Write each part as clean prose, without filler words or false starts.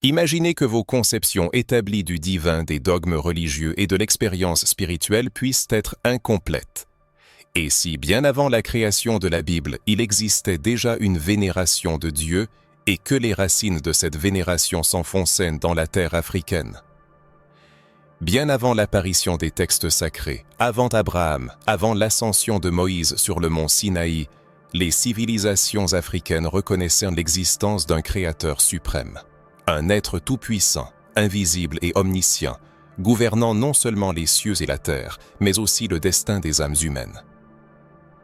Imaginez que vos conceptions établies du divin, des dogmes religieux et de l'expérience spirituelle puissent être incomplètes. Et si, bien avant la création de la Bible, il existait déjà une vénération de Dieu et que les racines de cette vénération s'enfonçaient dans la terre africaine. Bien avant l'apparition des textes sacrés, avant Abraham, avant l'ascension de Moïse sur le mont Sinaï, les civilisations africaines reconnaissaient l'existence d'un Créateur suprême, un être tout-puissant, invisible et omniscient, gouvernant non seulement les cieux et la terre, mais aussi le destin des âmes humaines.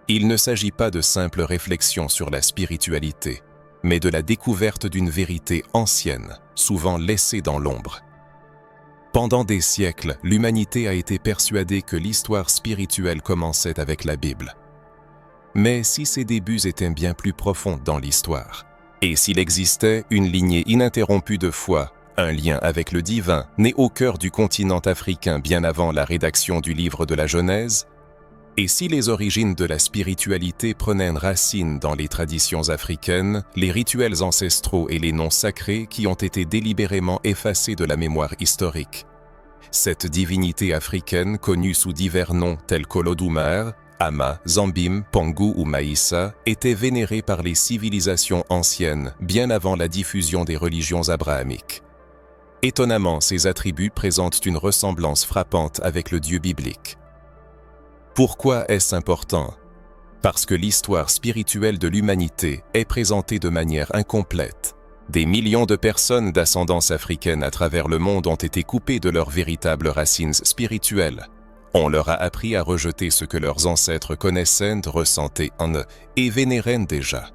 Il ne s'agit pas de simples réflexions sur la spiritualité, mais de la découverte d'une vérité ancienne, souvent laissée dans l'ombre. Pendant des siècles, l'humanité a été persuadée que l'histoire spirituelle commençait avec la Bible. Mais si ses débuts étaient bien plus profonds dans l'histoire, et s'il existait une lignée ininterrompue de foi, un lien avec le divin, né au cœur du continent africain bien avant la rédaction du livre de la Genèse, et si les origines de la spiritualité prenaient racine dans les traditions africaines, les rituels ancestraux et les noms sacrés qui ont été délibérément effacés de la mémoire historique. Cette divinité africaine, connue sous divers noms tels qu'Olodumare, Ama, Zambim, Pangu ou Maïssa, était vénérée par les civilisations anciennes bien avant la diffusion des religions abrahamiques. Étonnamment, ces attributs présentent une ressemblance frappante avec le Dieu biblique. Pourquoi est-ce important? Parce que l'histoire spirituelle de l'humanité est présentée de manière incomplète. Des millions de personnes d'ascendance africaine à travers le monde ont été coupées de leurs véritables racines spirituelles. On leur a appris à rejeter ce que leurs ancêtres connaissaient, ressentaient en eux et vénéraient déjà.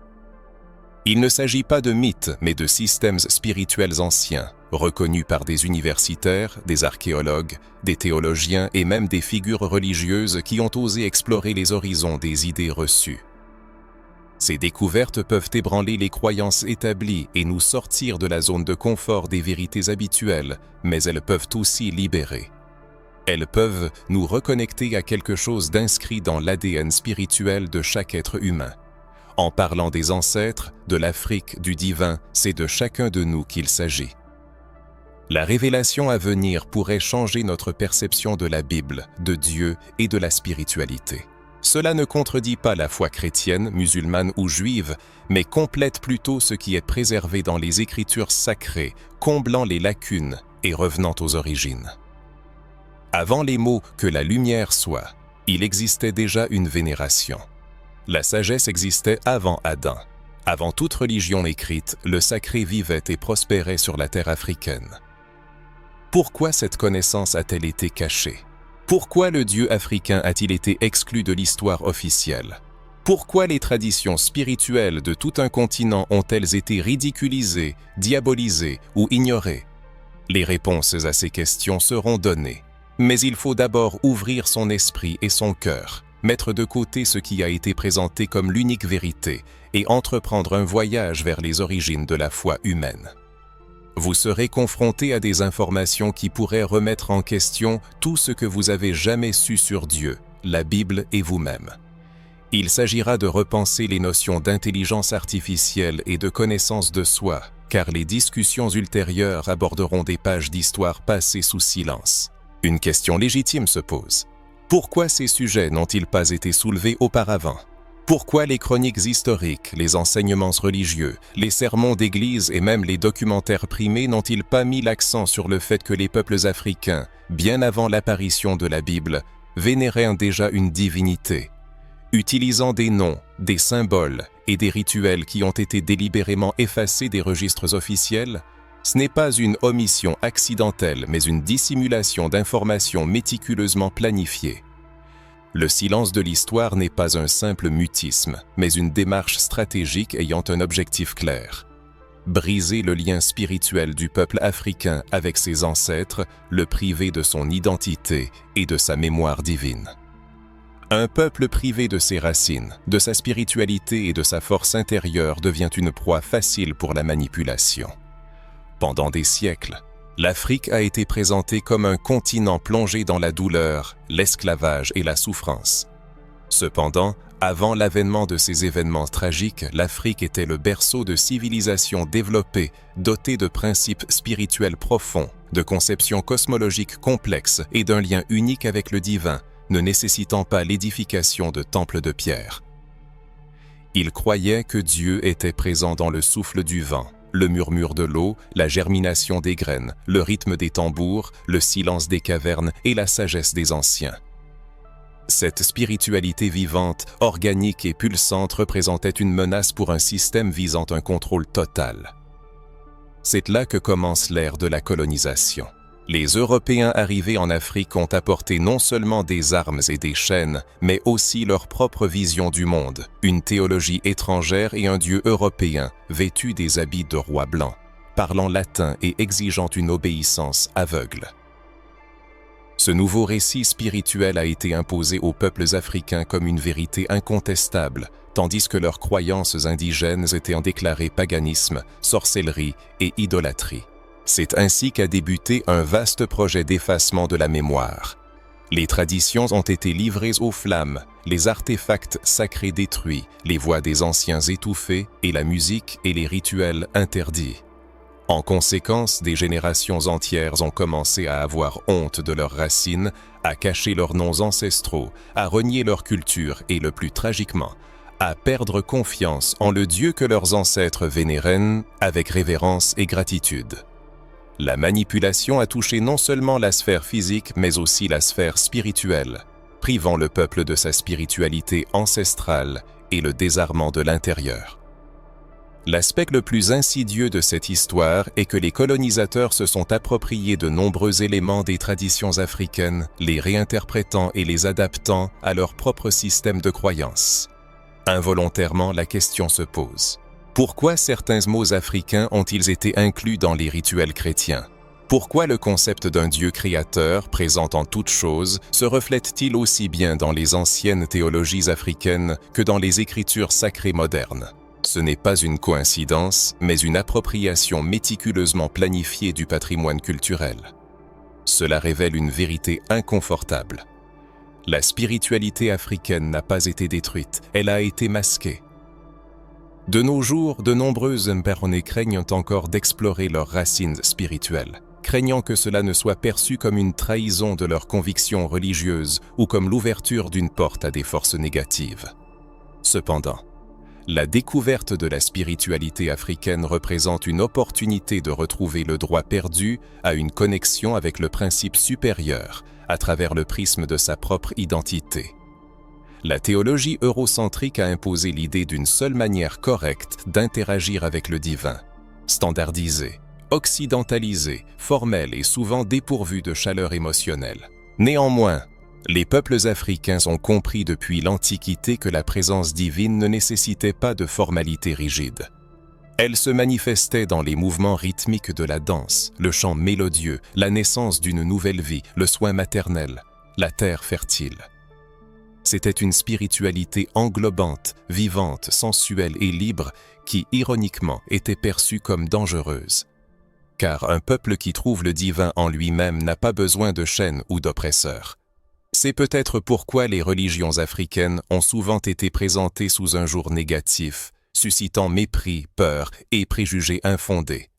Il ne s'agit pas de mythes, mais de systèmes spirituels anciens, reconnus par des universitaires, des archéologues, des théologiens et même des figures religieuses qui ont osé explorer les horizons des idées reçues. Ces découvertes peuvent ébranler les croyances établies et nous sortir de la zone de confort des vérités habituelles, mais elles peuvent aussi libérer. Elles peuvent nous reconnecter à quelque chose d'inscrit dans l'ADN spirituel de chaque être humain. En parlant des ancêtres, de l'Afrique, du divin, c'est de chacun de nous qu'il s'agit. La révélation à venir pourrait changer notre perception de la Bible, de Dieu et de la spiritualité. Cela ne contredit pas la foi chrétienne, musulmane ou juive, mais complète plutôt ce qui est préservé dans les Écritures sacrées, comblant les lacunes et revenant aux origines. Avant les mots « que la lumière soit », il existait déjà une vénération. La sagesse existait avant Adam. Avant toute religion écrite, le sacré vivait et prospérait sur la terre africaine. Pourquoi cette connaissance a-t-elle été cachée? Pourquoi le Dieu africain a-t-il été exclu de l'histoire officielle? Pourquoi les traditions spirituelles de tout un continent ont-elles été ridiculisées, diabolisées ou ignorées? Les réponses à ces questions seront données. Mais il faut d'abord ouvrir son esprit et son cœur, mettre de côté ce qui a été présenté comme l'unique vérité et entreprendre un voyage vers les origines de la foi humaine. Vous serez confronté à des informations qui pourraient remettre en question tout ce que vous avez jamais su sur Dieu, la Bible et vous-même. Il s'agira de repenser les notions d'intelligence artificielle et de connaissance de soi, car les discussions ultérieures aborderont des pages d'histoire passées sous silence. Une question légitime se pose. Pourquoi ces sujets n'ont-ils pas été soulevés auparavant? Pourquoi les chroniques historiques, les enseignements religieux, les sermons d'église et même les documentaires primés n'ont-ils pas mis l'accent sur le fait que les peuples africains, bien avant l'apparition de la Bible, vénéraient déjà une divinité, utilisant des noms, des symboles et des rituels qui ont été délibérément effacés des registres officiels? Ce n'est pas une omission accidentelle, mais une dissimulation d'informations méticuleusement planifiées. Le silence de l'histoire n'est pas un simple mutisme, mais une démarche stratégique ayant un objectif clair. Briser le lien spirituel du peuple africain avec ses ancêtres, le priver de son identité et de sa mémoire divine. Un peuple privé de ses racines, de sa spiritualité et de sa force intérieure devient une proie facile pour la manipulation. Pendant des siècles, l'Afrique a été présentée comme un continent plongé dans la douleur, l'esclavage et la souffrance. Cependant, Avant l'avènement de ces événements tragiques, l'Afrique était le berceau de civilisations développées, dotées de principes spirituels profonds, de conceptions cosmologiques complexes et d'un lien unique avec le divin, ne nécessitant pas l'édification de temples de pierre. Ils croyaient que Dieu était présent dans le souffle du vent, le murmure de l'eau, la germination des graines, le rythme des tambours, le silence des cavernes et la sagesse des anciens. Cette spiritualité vivante, organique et pulsante représentait une menace pour un système visant un contrôle total. C'est là que commence l'ère de la colonisation. Les Européens arrivés en Afrique ont apporté non seulement des armes et des chaînes, mais aussi leur propre vision du monde, une théologie étrangère et un Dieu européen, vêtu des habits de roi blanc, parlant latin et exigeant une obéissance aveugle. Ce nouveau récit spirituel a été imposé aux peuples africains comme une vérité incontestable, tandis que leurs croyances indigènes étaient en déclaré paganisme, sorcellerie et idolâtrie. C'est ainsi qu'a débuté un vaste projet d'effacement de la mémoire. Les traditions ont été livrées aux flammes, les artefacts sacrés détruits, les voix des anciens étouffées et la musique et les rituels interdits. En conséquence, des générations entières ont commencé à avoir honte de leurs racines, à cacher leurs noms ancestraux, à renier leur culture et, le plus tragiquement, à perdre confiance en le Dieu que leurs ancêtres vénéraient avec révérence et gratitude. La manipulation a touché non seulement la sphère physique, mais aussi la sphère spirituelle, privant le peuple de sa spiritualité ancestrale et le désarmant de l'intérieur. L'aspect le plus insidieux de cette histoire est que les colonisateurs se sont appropriés de nombreux éléments des traditions africaines, les réinterprétant et les adaptant à leur propre système de croyance. Involontairement, la question se pose. Pourquoi certains mots africains ont-ils été inclus dans les rituels chrétiens? Pourquoi le concept d'un Dieu créateur, présent en toutes choses, se reflète-t-il aussi bien dans les anciennes théologies africaines que dans les écritures sacrées modernes? Ce n'est pas une coïncidence, mais une appropriation méticuleusement planifiée du patrimoine culturel. Cela révèle une vérité inconfortable. La spiritualité africaine n'a pas été détruite, elle a été masquée. De nos jours, de nombreuses personnes craignent encore d'explorer leurs racines spirituelles, craignant que cela ne soit perçu comme une trahison de leurs convictions religieuses ou comme l'ouverture d'une porte à des forces négatives. Cependant, la découverte de la spiritualité africaine représente une opportunité de retrouver le droit perdu à une connexion avec le principe supérieur à travers le prisme de sa propre identité. La théologie eurocentrique a imposé l'idée d'une seule manière correcte d'interagir avec le divin, standardisée, occidentalisée, formelle et souvent dépourvue de chaleur émotionnelle. Néanmoins, les peuples africains ont compris depuis l'Antiquité que la présence divine ne nécessitait pas de formalité rigide. Elle se manifestait dans les mouvements rythmiques de la danse, le chant mélodieux, la naissance d'une nouvelle vie, le soin maternel, la terre fertile. C'était une spiritualité englobante, vivante, sensuelle et libre qui, ironiquement, était perçue comme dangereuse. Car un peuple qui trouve le divin en lui-même n'a pas besoin de chaînes ou d'oppresseurs. C'est peut-être pourquoi les religions africaines ont souvent été présentées sous un jour négatif, suscitant mépris, peur et préjugés infondés.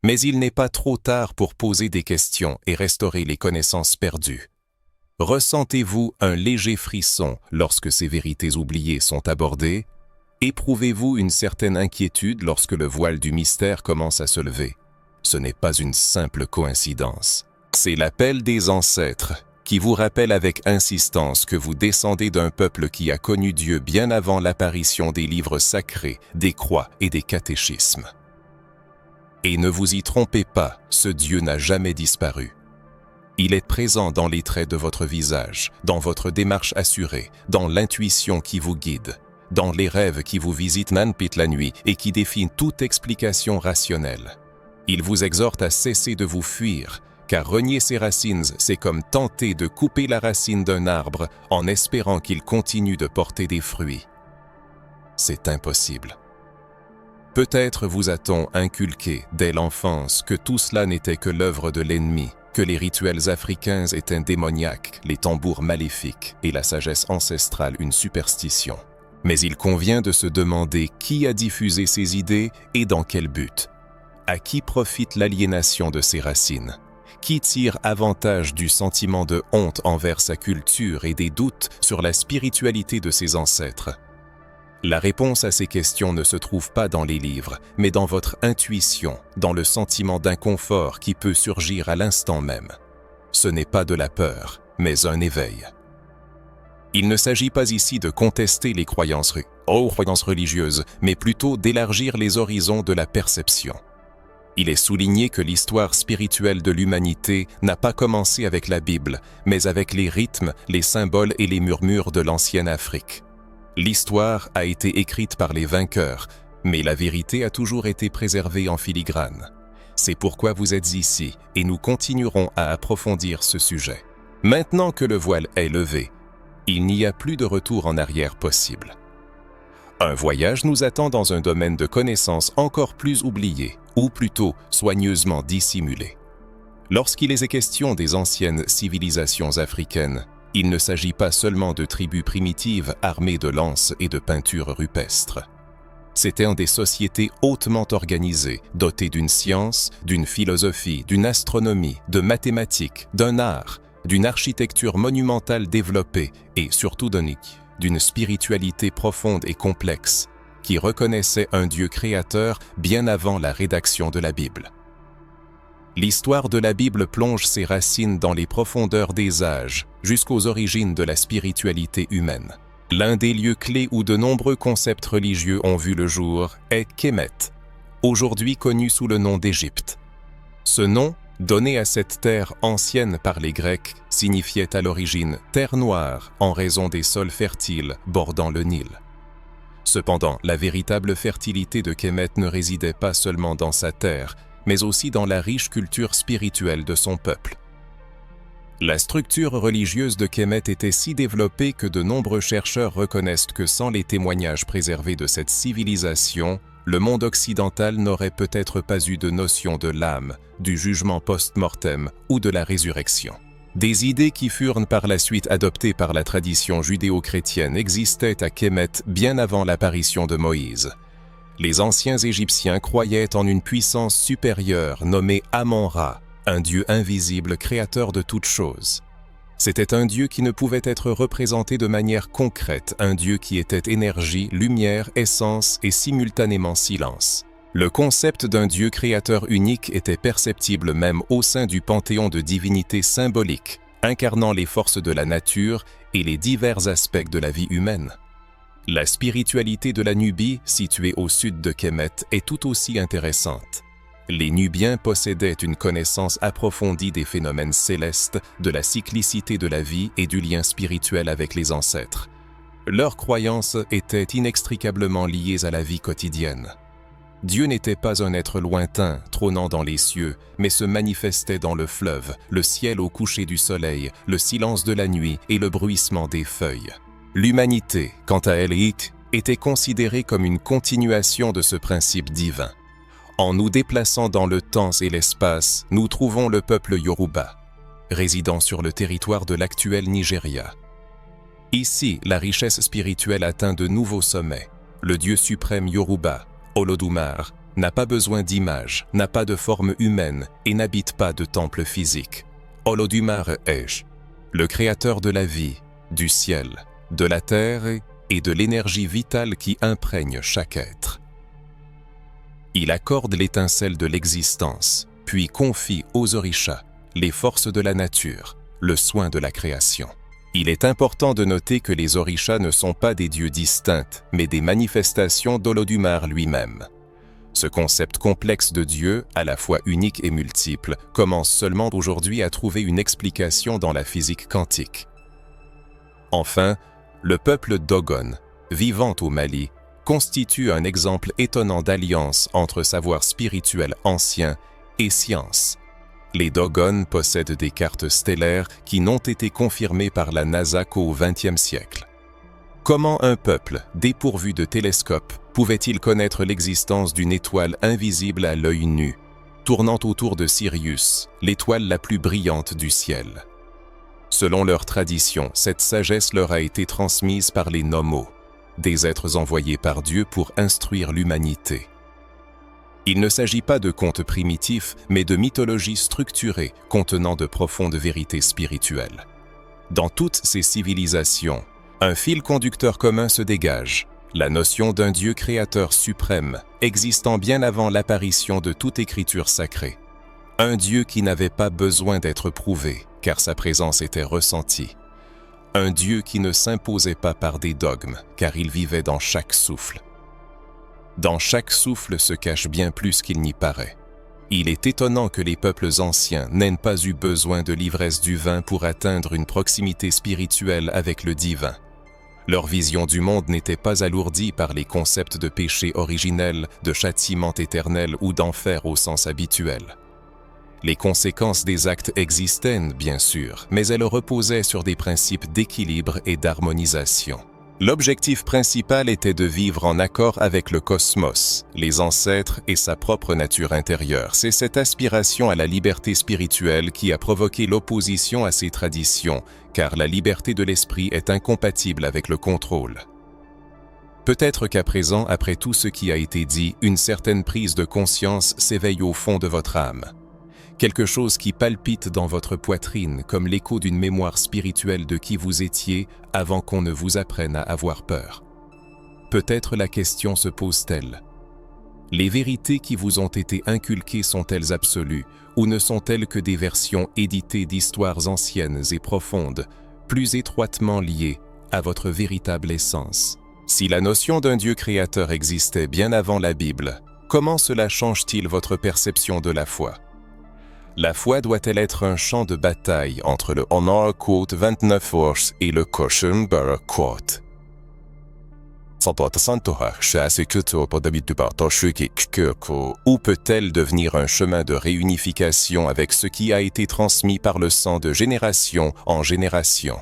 Mais il n'est pas trop tard pour poser des questions et restaurer les connaissances perdues. Ressentez-vous un léger frisson lorsque ces vérités oubliées sont abordées? Éprouvez-vous une certaine inquiétude lorsque le voile du mystère commence à se lever? Ce n'est pas une simple coïncidence. C'est l'appel des ancêtres qui vous rappelle avec insistance que vous descendez d'un peuple qui a connu Dieu bien avant l'apparition des livres sacrés, des croix et des catéchismes. Et ne vous y trompez pas, ce Dieu n'a jamais disparu. Il est présent dans les traits de votre visage, dans votre démarche assurée, dans l'intuition qui vous guide, dans les rêves qui vous visitent nanpit la nuit et qui défient toute explication rationnelle. Il vous exhorte à cesser de vous fuir, car renier ses racines, c'est comme tenter de couper la racine d'un arbre en espérant qu'il continue de porter des fruits. C'est impossible. Peut-être vous a-t-on inculqué dès l'enfance que tout cela n'était que l'œuvre de l'ennemi, que les rituels africains étaient démoniaques, les tambours maléfiques et la sagesse ancestrale une superstition. Mais il convient de se demander qui a diffusé ces idées et dans quel but. À qui profite l'aliénation de ses racines? Qui tire avantage du sentiment de honte envers sa culture et des doutes sur la spiritualité de ses ancêtres? La réponse à ces questions ne se trouve pas dans les livres, mais dans votre intuition, dans le sentiment d'inconfort qui peut surgir à l'instant même. Ce n'est pas de la peur, mais un éveil. Il ne s'agit pas ici de contester les croyances religieuses, mais plutôt d'élargir les horizons de la perception. Il est souligné que l'histoire spirituelle de l'humanité n'a pas commencé avec la Bible, mais avec les rythmes, les symboles et les murmures de l'ancienne Afrique. L'histoire a été écrite par les vainqueurs, mais la vérité a toujours été préservée en filigrane. C'est pourquoi vous êtes ici, et nous continuerons à approfondir ce sujet. Maintenant que le voile est levé, il n'y a plus de retour en arrière possible. Un voyage nous attend dans un domaine de connaissances encore plus oublié, ou plutôt soigneusement dissimulé. Lorsqu'il est question des anciennes civilisations africaines, il ne s'agit pas seulement de tribus primitives armées de lances et de peintures rupestres. C'étaient des sociétés hautement organisées, dotées d'une science, d'une philosophie, d'une astronomie, de mathématiques, d'un art, d'une architecture monumentale développée et surtout d'une spiritualité profonde et complexe, qui reconnaissait un Dieu créateur bien avant la rédaction de la Bible. L'histoire de la Bible plonge ses racines dans les profondeurs des âges, jusqu'aux origines de la spiritualité humaine. L'un des lieux clés où de nombreux concepts religieux ont vu le jour est Kemet, aujourd'hui connu sous le nom d'Égypte. Ce nom, donné à cette terre ancienne par les Grecs, signifiait à l'origine « terre noire » en raison des sols fertiles bordant le Nil. Cependant, la véritable fertilité de Kemet ne résidait pas seulement dans sa terre, mais aussi dans la riche culture spirituelle de son peuple. La structure religieuse de Kemet était si développée que de nombreux chercheurs reconnaissent que sans les témoignages préservés de cette civilisation, le monde occidental n'aurait peut-être pas eu de notion de l'âme, du jugement post-mortem ou de la résurrection. Des idées qui furent par la suite adoptées par la tradition judéo-chrétienne existaient à Kemet bien avant l'apparition de Moïse. Les anciens Égyptiens croyaient en une puissance supérieure nommée Amon-Ra, un dieu invisible créateur de toutes choses. C'était un dieu qui ne pouvait être représenté de manière concrète, un dieu qui était énergie, lumière, essence et simultanément silence. Le concept d'un dieu créateur unique était perceptible même au sein du panthéon de divinités symboliques, incarnant les forces de la nature et les divers aspects de la vie humaine. La spiritualité de la Nubie, située au sud de Kemet, est tout aussi intéressante. Les Nubiens possédaient une connaissance approfondie des phénomènes célestes, de la cyclicité de la vie et du lien spirituel avec les ancêtres. Leurs croyances étaient inextricablement liées à la vie quotidienne. Dieu n'était pas un être lointain, trônant dans les cieux, mais se manifestait dans le fleuve, le ciel au coucher du soleil, le silence de la nuit et le bruissement des feuilles. L'humanité, quant à elle, était considérée comme une continuation de ce principe divin. En nous déplaçant dans le temps et l'espace, nous trouvons le peuple Yoruba, résidant sur le territoire de l'actuel Nigeria. Ici, la richesse spirituelle atteint de nouveaux sommets. Le Dieu suprême Yoruba, Olodumare, n'a pas besoin d'image, n'a pas de forme humaine et n'habite pas de temple physique. Olodumare est le créateur de la vie, du ciel, de la terre et de l'énergie vitale qui imprègne chaque être. Il accorde l'étincelle de l'existence, puis confie aux orishas les forces de la nature, le soin de la création. Il est important de noter que les orishas ne sont pas des dieux distincts, mais des manifestations d'Olodumare lui-même. Ce concept complexe de Dieu, à la fois unique et multiple, commence seulement aujourd'hui à trouver une explication dans la physique quantique. Enfin, le peuple Dogon, vivant au Mali, constitue un exemple étonnant d'alliance entre savoir spirituel ancien et science. Les Dogon possèdent des cartes stellaires qui n'ont été confirmées par la NASA qu'au XXe siècle. Comment un peuple, dépourvu de télescope, pouvait-il connaître l'existence d'une étoile invisible à l'œil nu? tournant autour de Sirius, l'étoile la plus brillante du ciel. Selon leur tradition, cette sagesse leur a été transmise par les Nomos, des êtres envoyés par Dieu pour instruire l'humanité. Il ne s'agit pas de contes primitifs, mais de mythologies structurées contenant de profondes vérités spirituelles. Dans toutes ces civilisations, un fil conducteur commun se dégage, la notion d'un Dieu créateur suprême, existant bien avant l'apparition de toute écriture sacrée. Un Dieu qui n'avait pas besoin d'être prouvé, car sa présence était ressentie. Un Dieu qui ne s'imposait pas par des dogmes, car il vivait dans chaque souffle. Dans chaque souffle se cache bien plus qu'il n'y paraît. Il est étonnant que les peuples anciens n'aient pas eu besoin de l'ivresse du vin pour atteindre une proximité spirituelle avec le divin. Leur vision du monde n'était pas alourdie par les concepts de péché originel, de châtiment éternel ou d'enfer au sens habituel. Les conséquences des actes existaient, bien sûr, mais elles reposaient sur des principes d'équilibre et d'harmonisation. L'objectif principal était de vivre en accord avec le cosmos, les ancêtres et sa propre nature intérieure. C'est cette aspiration à la liberté spirituelle qui a provoqué l'opposition à ces traditions, car la liberté de l'esprit est incompatible avec le contrôle. Peut-être qu'à présent, après tout ce qui a été dit, une certaine prise de conscience s'éveille au fond de votre âme. Quelque chose qui palpite dans votre poitrine comme l'écho d'une mémoire spirituelle de qui vous étiez avant qu'on ne vous apprenne à avoir peur. Peut-être la question se pose-t-elle. Les vérités qui vous ont été inculquées sont-elles absolues ou ne sont-elles que des versions éditées d'histoires anciennes et profondes, plus étroitement liées à votre véritable essence? Si la notion d'un Dieu créateur existait bien avant la Bible, comment cela change-t-il votre perception de la foi? La foi doit-elle être un champ de bataille entre le Honor quote 29 Force et le Caution Barra quote? Ou peut-elle devenir un chemin de réunification avec ce qui a été transmis par le sang de génération en génération?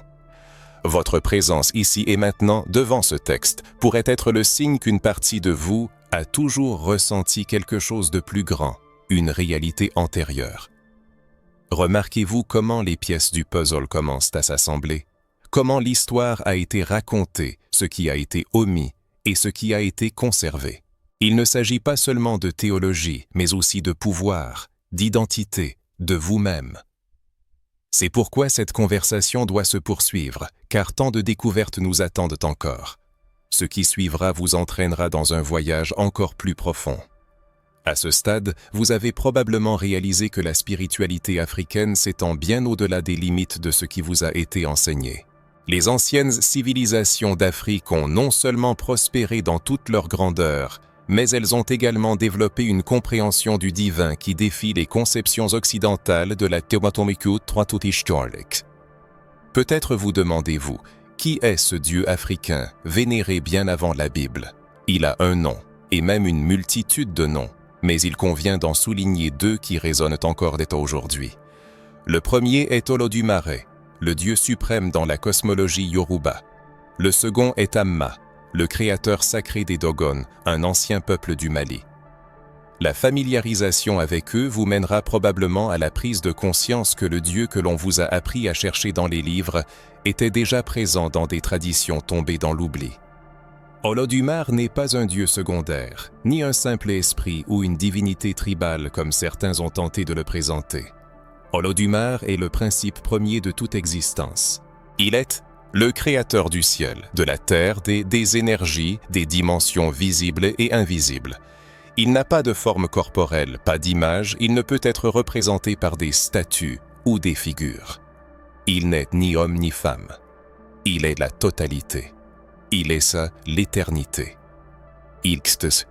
Votre présence ici et maintenant devant ce texte pourrait être le signe qu'une partie de vous a toujours ressenti quelque chose de plus grand, une réalité antérieure. Remarquez-vous comment les pièces du puzzle commencent à s'assembler, comment l'histoire a été racontée, ce qui a été omis et ce qui a été conservé. Il ne s'agit pas seulement de théologie, mais aussi de pouvoir, d'identité, de vous-même. C'est pourquoi cette conversation doit se poursuivre, car tant de découvertes nous attendent encore. Ce qui suivra vous entraînera dans un voyage encore plus profond. À ce stade, vous avez probablement réalisé que la spiritualité africaine s'étend bien au-delà des limites de ce qui vous a été enseigné. Les anciennes civilisations d'Afrique ont non seulement prospéré dans toute leur grandeur, mais elles ont également développé une compréhension du divin qui défie les conceptions occidentales de la théomatomikut traditionelle. Peut-être vous demandez-vous, qui est ce Dieu africain, vénéré bien avant la Bible? Il a un nom, et même une multitude de noms. Mais il convient d'en souligner deux qui résonnent encore dès aujourd'hui. Le premier est Olodumare, le dieu suprême dans la cosmologie Yoruba. Le second est Amma, le créateur sacré des Dogon, un ancien peuple du Mali. La familiarisation avec eux vous mènera probablement à la prise de conscience que le Dieu que l'on vous a appris à chercher dans les livres était déjà présent dans des traditions tombées dans l'oubli. Olodumare n'est pas un dieu secondaire, ni un simple esprit ou une divinité tribale comme certains ont tenté de le présenter. Olodumare est le principe premier de toute existence. Il est le créateur du ciel, de la terre, des énergies, des dimensions visibles et invisibles. Il n'a pas de forme corporelle, pas d'image, il ne peut être représenté par des statues ou des figures. Il n'est ni homme ni femme. Il est la totalité. Il est ça, l'éternité. Ixtes,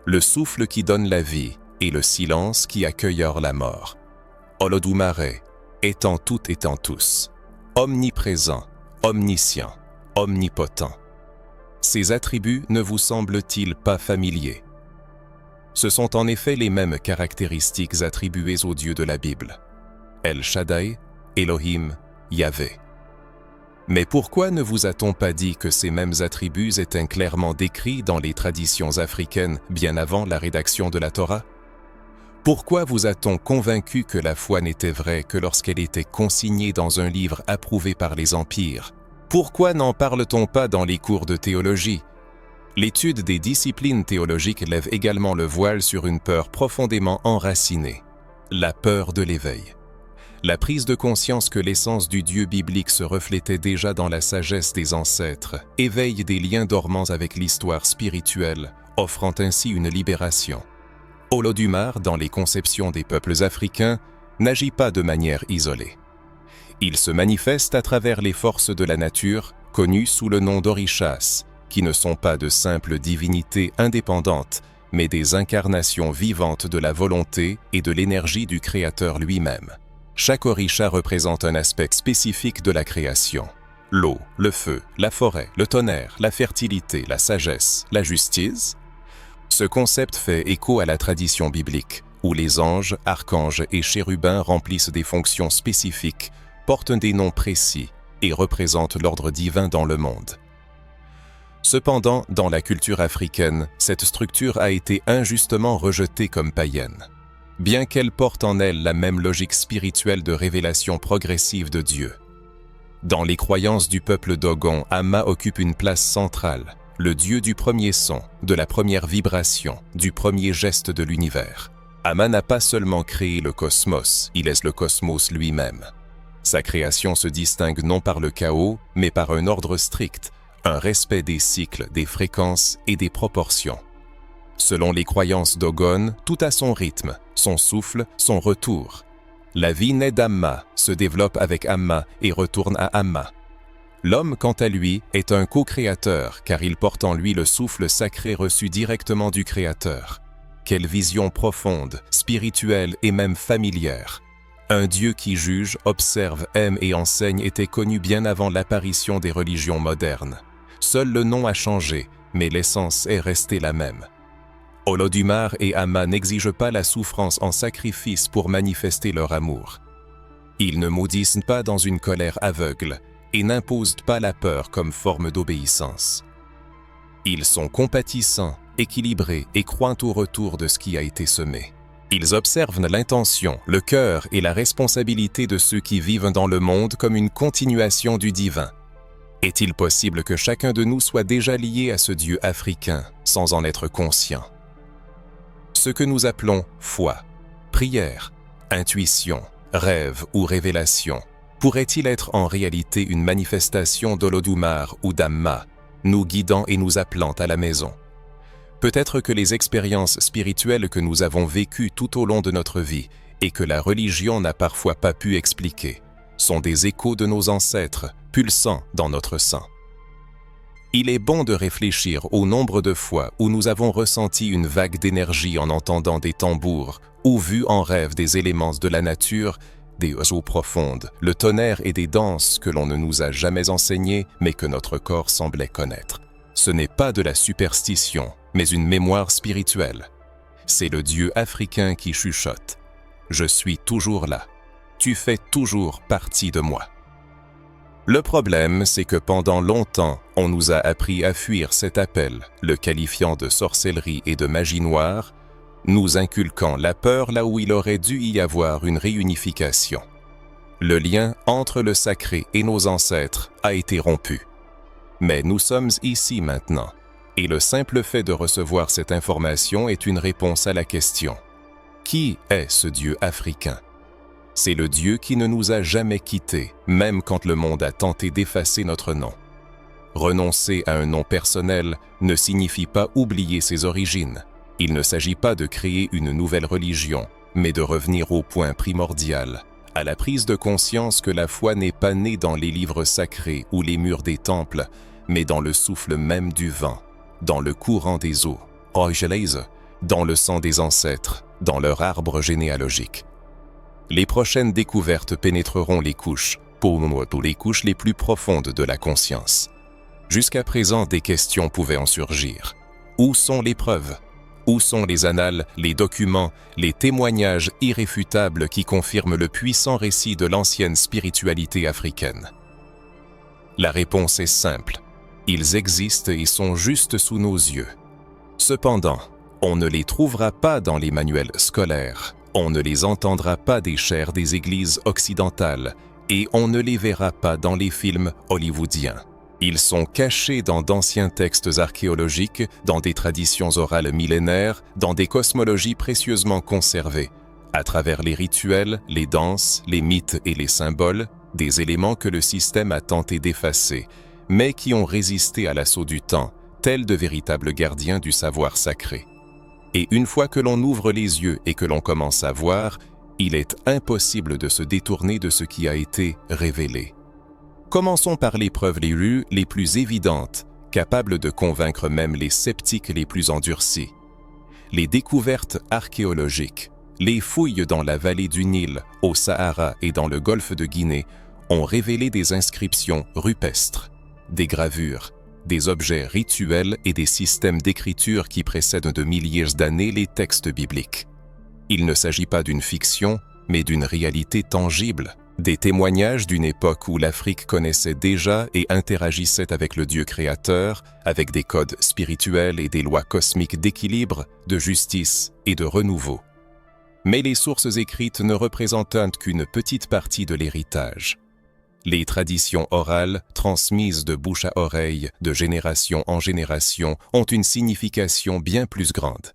le souffle qui donne la vie et le silence qui accueille la mort. Olodumare, étant tout étant tous, omniprésent, omniscient, omnipotent. Ces attributs ne vous semblent-ils pas familiers? Ce sont en effet les mêmes caractéristiques attribuées aux dieux de la Bible. El Shaddai, Elohim, Yahvé. Mais pourquoi ne vous a-t-on pas dit que ces mêmes attributs étaient clairement décrits dans les traditions africaines bien avant la rédaction de la Torah? Pourquoi vous a-t-on convaincu que la foi n'était vraie que lorsqu'elle était consignée dans un livre approuvé par les empires? Pourquoi n'en parle-t-on pas dans les cours de théologie? L'étude des disciplines théologiques lève également le voile sur une peur profondément enracinée, la peur de l'éveil. La prise de conscience que l'essence du Dieu biblique se reflétait déjà dans la sagesse des ancêtres éveille des liens dormants avec l'histoire spirituelle, offrant ainsi une libération. Olodumare, dans les conceptions des peuples africains, n'agit pas de manière isolée. Il se manifeste à travers les forces de la nature, connues sous le nom d'orishas, qui ne sont pas de simples divinités indépendantes, mais des incarnations vivantes de la volonté et de l'énergie du Créateur lui-même. Chaque orisha représente un aspect spécifique de la création. L'eau, le feu, la forêt, le tonnerre, la fertilité, la sagesse, la justice. Ce concept fait écho à la tradition biblique, où les anges, archanges et chérubins remplissent des fonctions spécifiques, portent des noms précis et représentent l'ordre divin dans le monde. Cependant, dans la culture africaine, cette structure a été injustement rejetée comme païenne. Bien qu'elle porte en elle la même logique spirituelle de révélation progressive de Dieu. Dans les croyances du peuple Dogon, Amma occupe une place centrale, le Dieu du premier son, de la première vibration, du premier geste de l'univers. Amma n'a pas seulement créé le cosmos, il est le cosmos lui-même. Sa création se distingue non par le chaos, mais par un ordre strict, un respect des cycles, des fréquences et des proportions. Selon les croyances Dogon, tout a son rythme, son souffle, son retour. La vie naît d'Amma, se développe avec Amma et retourne à Amma. L'homme, quant à lui, est un co-créateur, car il porte en lui le souffle sacré reçu directement du Créateur. Quelle vision profonde, spirituelle et même familière. Un Dieu qui juge, observe, aime et enseigne était connu bien avant l'apparition des religions modernes. Seul le nom a changé, mais l'essence est restée la même. Olodumare et Amma n'exigent pas la souffrance en sacrifice pour manifester leur amour. Ils ne maudissent pas dans une colère aveugle et n'imposent pas la peur comme forme d'obéissance. Ils sont compatissants, équilibrés et croient au retour de ce qui a été semé. Ils observent l'intention, le cœur et la responsabilité de ceux qui vivent dans le monde comme une continuation du divin. Est-il possible que chacun de nous soit déjà lié à ce Dieu africain sans en être conscient? Ce que nous appelons foi, prière, intuition, rêve ou révélation, pourrait-il être en réalité une manifestation d'Olodumare ou d'Amma, nous guidant et nous appelant à la maison? Peut-être que les expériences spirituelles que nous avons vécues tout au long de notre vie et que la religion n'a parfois pas pu expliquer sont des échos de nos ancêtres pulsant dans notre sang. Il est bon de réfléchir au nombre de fois où nous avons ressenti une vague d'énergie en entendant des tambours ou vu en rêve des éléments de la nature, des eaux profondes, le tonnerre et des danses que l'on ne nous a jamais enseignées mais que notre corps semblait connaître. Ce n'est pas de la superstition, mais une mémoire spirituelle. C'est le Dieu africain qui chuchote. Je suis toujours là. Tu fais toujours partie de moi. Le problème, c'est que pendant longtemps, on nous a appris à fuir cet appel, le qualifiant de sorcellerie et de magie noire, nous inculquant la peur là où il aurait dû y avoir une réunification. Le lien entre le sacré et nos ancêtres a été rompu. Mais nous sommes ici maintenant, et le simple fait de recevoir cette information est une réponse à la question. Qui est ce Dieu africain? C'est le Dieu qui ne nous a jamais quittés, même quand le monde a tenté d'effacer notre nom. Renoncer à un nom personnel ne signifie pas oublier ses origines. Il ne s'agit pas de créer une nouvelle religion, mais de revenir au point primordial, à la prise de conscience que la foi n'est pas née dans les livres sacrés ou les murs des temples, mais dans le souffle même du vent, dans le courant des eaux, dans le sang des ancêtres, dans leur arbre généalogique. Les prochaines découvertes pénétreront les couches, pour nous, les couches les plus profondes de la conscience. Jusqu'à présent, des questions pouvaient en surgir. Où sont les preuves? Où sont les annales, les documents, les témoignages irréfutables qui confirment le puissant récit de l'ancienne spiritualité africaine? La réponse est simple. Ils existent et sont juste sous nos yeux. Cependant, On ne les trouvera pas dans les manuels scolaires, on ne les entendra pas des chairs des églises occidentales, et on ne les verra pas dans les films hollywoodiens. Ils sont cachés dans d'anciens textes archéologiques, dans des traditions orales millénaires, dans des cosmologies précieusement conservées, à travers les rituels, les danses, les mythes et les symboles, des éléments que le système a tenté d'effacer, mais qui ont résisté à l'assaut du temps, tels de véritables gardiens du savoir sacré. Et une fois que l'on ouvre les yeux et que l'on commence à voir, il est impossible de se détourner de ce qui a été révélé. Commençons par les preuves les plus évidentes, capables de convaincre même les sceptiques les plus endurcis. Les découvertes archéologiques, les fouilles dans la vallée du Nil, au Sahara et dans le golfe de Guinée ont révélé des inscriptions rupestres, des gravures, des objets rituels et des systèmes d'écriture qui précèdent de milliers d'années les textes bibliques. Il ne s'agit pas d'une fiction, mais d'une réalité tangible, des témoignages d'une époque où l'Afrique connaissait déjà et interagissait avec le Dieu créateur, avec des codes spirituels et des lois cosmiques d'équilibre, de justice et de renouveau. Mais les sources écrites ne représentent qu'une petite partie de l'héritage. Les traditions orales, transmises de bouche à oreille, de génération en génération, ont une signification bien plus grande.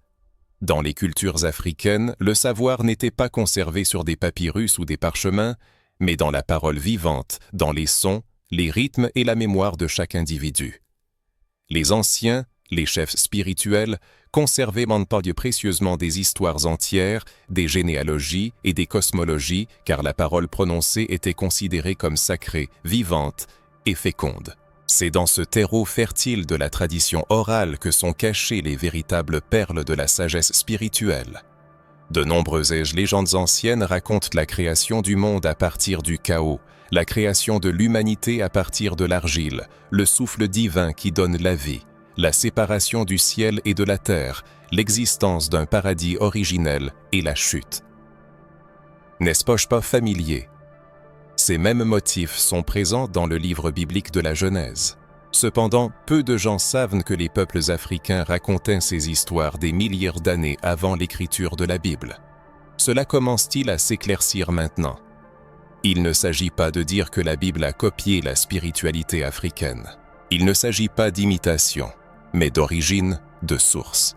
Dans les cultures africaines, le savoir n'était pas conservé sur des papyrus ou des parchemins, mais dans la parole vivante, dans les sons, les rythmes et la mémoire de chaque individu. Les anciens, les chefs spirituels, conservaient précieusement des histoires entières, des généalogies et des cosmologies, car la parole prononcée était considérée comme sacrée, vivante et féconde. C'est dans ce terreau fertile de la tradition orale que sont cachées les véritables perles de la sagesse spirituelle. De nombreuses légendes anciennes racontent la création du monde à partir du chaos, la création de l'humanité à partir de l'argile, le souffle divin qui donne la vie, la séparation du ciel et de la terre, l'existence d'un paradis originel et la chute. N'est-ce pas familier? Ces mêmes motifs sont présents dans le livre biblique de la Genèse. Cependant, peu de gens savent que les peuples africains racontaient ces histoires des milliers d'années avant l'écriture de la Bible. Cela commence-t-il à s'éclaircir maintenant? Il ne s'agit pas de dire que la Bible a copié la spiritualité africaine. Il ne s'agit pas d'imitation, mais d'origine, de source.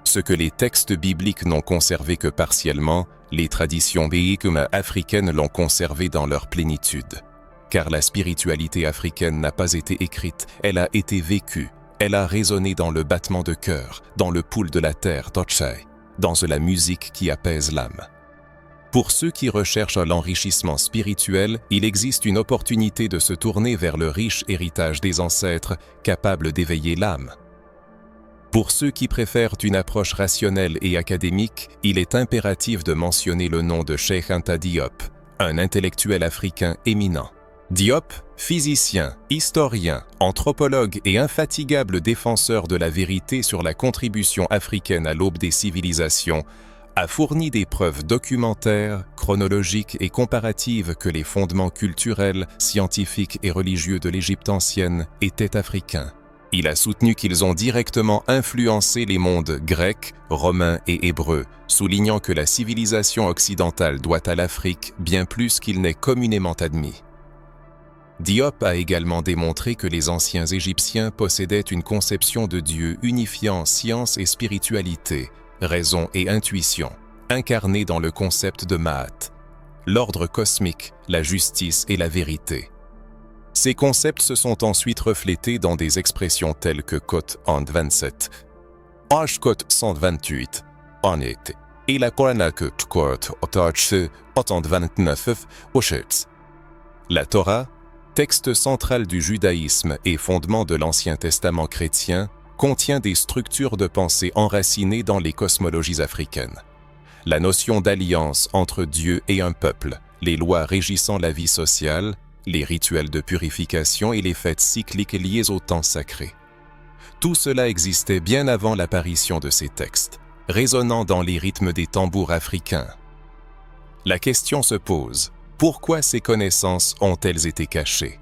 Ce que les textes bibliques n'ont conservé que partiellement, les traditions bibliques africaines l'ont conservé dans leur plénitude. Car la spiritualité africaine n'a pas été écrite, elle a été vécue, elle a résonné dans le battement de cœur, dans le pouls de la terre, dans la musique qui apaise l'âme. Pour ceux qui recherchent l'enrichissement spirituel, il existe une opportunité de se tourner vers le riche héritage des ancêtres, capable d'éveiller l'âme. Pour ceux qui préfèrent une approche rationnelle et académique, il est impératif de mentionner le nom de Cheikh Anta Diop, un intellectuel africain éminent. Diop, physicien, historien, anthropologue et infatigable défenseur de la vérité sur la contribution africaine à l'aube des civilisations, a fourni des preuves documentaires, chronologiques et comparatives que les fondements culturels, scientifiques et religieux de l'Égypte ancienne étaient africains. Il a soutenu qu'ils ont directement influencé les mondes grec, romain et hébreu, soulignant que la civilisation occidentale doit à l'Afrique bien plus qu'il n'est communément admis. Diop a également démontré que les anciens Égyptiens possédaient une conception de Dieu unifiant science et spiritualité, raison et intuition, incarnée dans le concept de Ma'at, l'ordre cosmique, la justice et la vérité. Ces concepts se sont ensuite reflétés dans des expressions telles que Côte en 27, H Côte 128, en été, et la Koranak Côte en 29, La Torah, texte central du judaïsme et fondement de l'Ancien Testament chrétien, contient des structures de pensée enracinées dans les cosmologies africaines. La notion d'alliance entre Dieu et un peuple, les lois régissant la vie sociale, les rituels de purification et les fêtes cycliques liées au temps sacré. Tout cela existait bien avant l'apparition de ces textes, résonnant dans les rythmes des tambours africains. La question se pose, pourquoi ces connaissances ont-elles été cachées?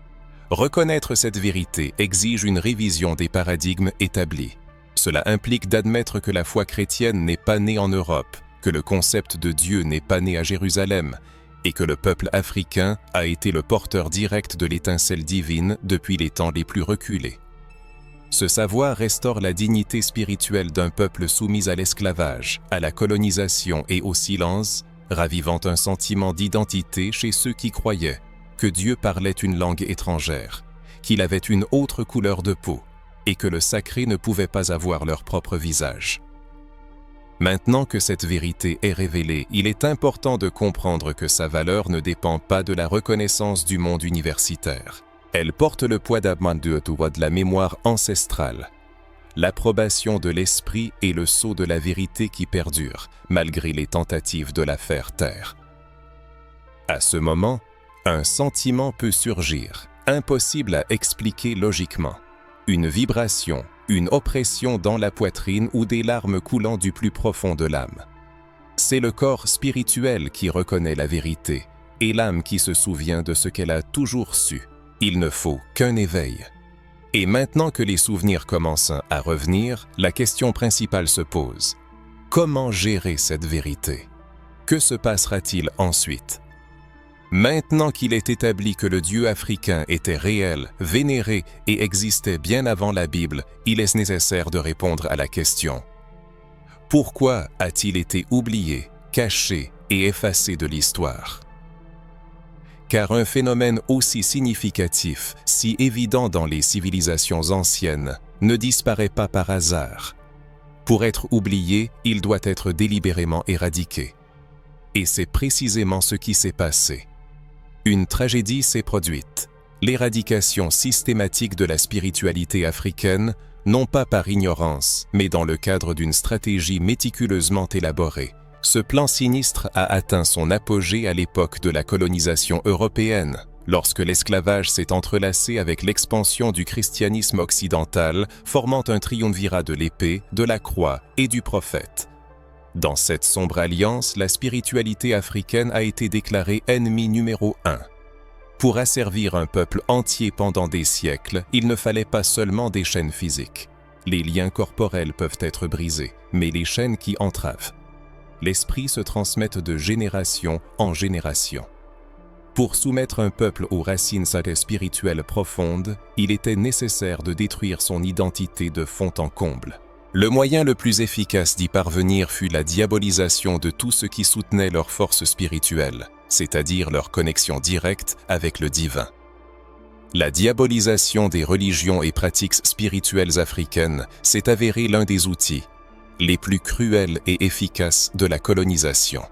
Reconnaître cette vérité exige une révision des paradigmes établis. Cela implique d'admettre que la foi chrétienne n'est pas née en Europe, que le concept de Dieu n'est pas né à Jérusalem, et que le peuple africain a été le porteur direct de l'étincelle divine depuis les temps les plus reculés. Ce savoir restaure la dignité spirituelle d'un peuple soumis à l'esclavage, à la colonisation et au silence, ravivant un sentiment d'identité chez ceux qui croyaient que Dieu parlait une langue étrangère, qu'il avait une autre couleur de peau, et que le sacré ne pouvait pas avoir leur propre visage. Maintenant que cette vérité est révélée, il est important de comprendre que sa valeur ne dépend pas de la reconnaissance du monde universitaire. Elle porte le poids de la mémoire ancestrale, l'approbation de l'esprit et le sceau de la vérité qui perdure, malgré les tentatives de la faire taire. À ce moment, un sentiment peut surgir, impossible à expliquer logiquement. Une vibration, une oppression dans la poitrine ou des larmes coulant du plus profond de l'âme. C'est le corps spirituel qui reconnaît la vérité et l'âme qui se souvient de ce qu'elle a toujours su. Il ne faut qu'un éveil. Et maintenant que les souvenirs commencent à revenir, la question principale se pose. Comment gérer cette vérité? Que se passera-t-il ensuite? Maintenant qu'il est établi que le Dieu africain était réel, vénéré et existait bien avant la Bible, il est nécessaire de répondre à la question. Pourquoi a-t-il été oublié, caché et effacé de l'histoire? Car un phénomène aussi significatif, si évident dans les civilisations anciennes, ne disparaît pas par hasard. Pour être oublié, il doit être délibérément éradiqué. Et c'est précisément ce qui s'est passé. Une tragédie s'est produite, l'éradication systématique de la spiritualité africaine, non pas par ignorance, mais dans le cadre d'une stratégie méticuleusement élaborée. Ce plan sinistre a atteint son apogée à l'époque de la colonisation européenne, lorsque l'esclavage s'est entrelacé avec l'expansion du christianisme occidental, formant un triumvirat de l'épée, de la croix et du prophète. Dans cette sombre alliance, la spiritualité africaine a été déclarée ennemi numéro 1. Pour asservir un peuple entier pendant des siècles, il ne fallait pas seulement des chaînes physiques. Les liens corporels peuvent être brisés, mais les chaînes qui entravent. L'esprit se transmet de génération en génération. Pour soumettre un peuple aux racines spirituelles profondes, il était nécessaire de détruire son identité de fond en comble. Le moyen le plus efficace d'y parvenir fut la diabolisation de tout ce qui soutenait leur force spirituelle, c'est-à-dire leur connexion directe avec le divin. La diabolisation des religions et pratiques spirituelles africaines s'est avérée l'un des outils les plus cruels et efficaces de la colonisation.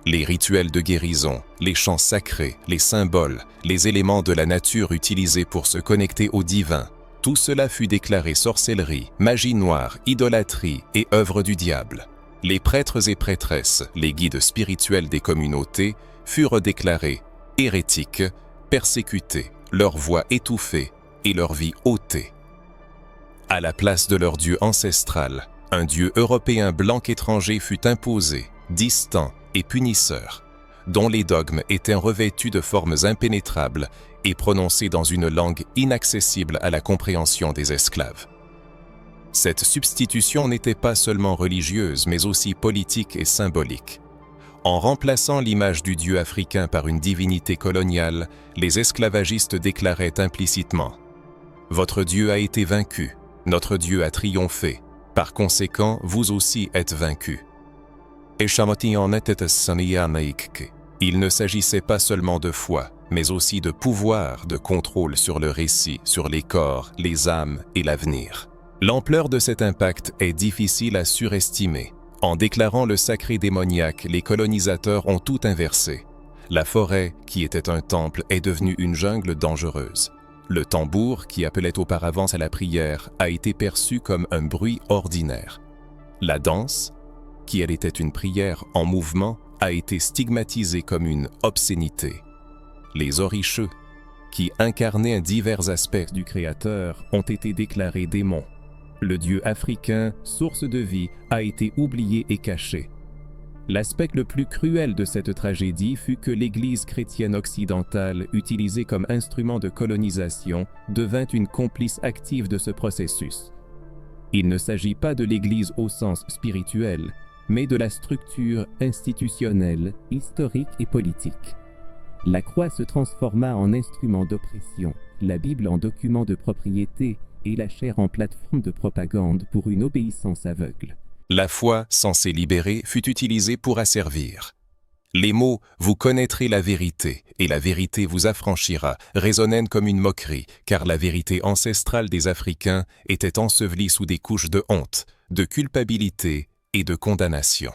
Les rituels de guérison, les chants sacrés, les symboles, les éléments de la nature utilisés pour se connecter au divin, tout cela fut déclaré sorcellerie, magie noire, idolâtrie et œuvre du diable. Les prêtres et prêtresses, les guides spirituels des communautés, furent déclarés hérétiques, persécutés, leur voix étouffée et leur vie ôtée. À la place de leur dieu ancestral, un dieu européen blanc étranger fut imposé, distant et punisseur, dont les dogmes étaient revêtus de formes impénétrables et prononcés dans une langue inaccessible à la compréhension des esclaves. Cette substitution n'était pas seulement religieuse, mais aussi politique et symbolique. En remplaçant l'image du dieu africain par une divinité coloniale, les esclavagistes déclaraient implicitement « Votre dieu a été vaincu, notre dieu a triomphé, par conséquent, vous aussi êtes vaincus. » Il ne s'agissait pas seulement de foi, mais aussi de pouvoir, de contrôle sur le récit, sur les corps, les âmes et l'avenir. L'ampleur de cet impact est difficile à surestimer. En déclarant le sacré démoniaque, les colonisateurs ont tout inversé. La forêt, qui était un temple, est devenue une jungle dangereuse. Le tambour, qui appelait auparavant à la prière, a été perçu comme un bruit ordinaire. La danse, qui elle était une prière en mouvement, a été stigmatisée comme une obscénité. Les oricheux, qui incarnaient divers aspects du Créateur, ont été déclarés démons. Le dieu africain, source de vie, a été oublié et caché. L'aspect le plus cruel de cette tragédie fut que l'Église chrétienne occidentale, utilisée comme instrument de colonisation, devint une complice active de ce processus. Il ne s'agit pas de l'Église au sens spirituel, mais de la structure institutionnelle, historique et politique. La croix se transforma en instrument d'oppression, la Bible en document de propriété et la chair en plateforme de propagande pour une obéissance aveugle. La foi, censée libérer, fut utilisée pour asservir. Les mots « vous connaîtrez la vérité » et « la vérité vous affranchira » résonnèrent comme une moquerie, car la vérité ancestrale des Africains était ensevelie sous des couches de honte, de culpabilité et de condamnation.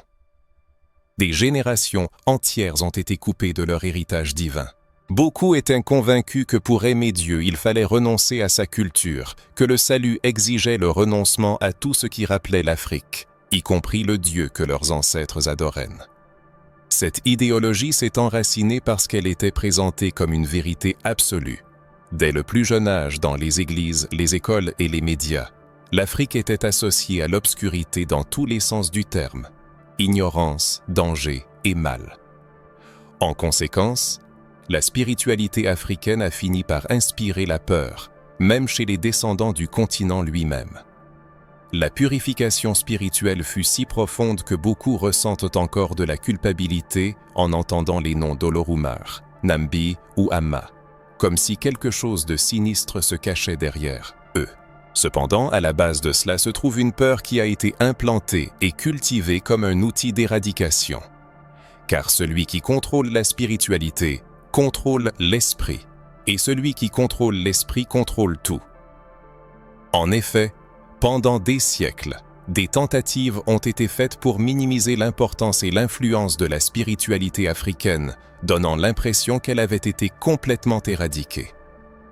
Des générations entières ont été coupées de leur héritage divin. Beaucoup étaient convaincus que pour aimer Dieu, il fallait renoncer à sa culture, que le salut exigeait le renoncement à tout ce qui rappelait l'Afrique, y compris le Dieu que leurs ancêtres adoraient. Cette idéologie s'est enracinée parce qu'elle était présentée comme une vérité absolue. Dès le plus jeune âge, dans les églises, les écoles et les médias, l'Afrique était associée à l'obscurité dans tous les sens du terme, ignorance, danger et mal. En conséquence, la spiritualité africaine a fini par inspirer la peur, même chez les descendants du continent lui-même. La purification spirituelle fut si profonde que beaucoup ressentent encore de la culpabilité en entendant les noms d'Olorumare, Nambi ou Amma, comme si quelque chose de sinistre se cachait derrière eux. Cependant, à la base de cela se trouve une peur qui a été implantée et cultivée comme un outil d'éradication. Car celui qui contrôle la spiritualité contrôle l'esprit, et celui qui contrôle l'esprit contrôle tout. En effet, pendant des siècles, des tentatives ont été faites pour minimiser l'importance et l'influence de la spiritualité africaine, donnant l'impression qu'elle avait été complètement éradiquée.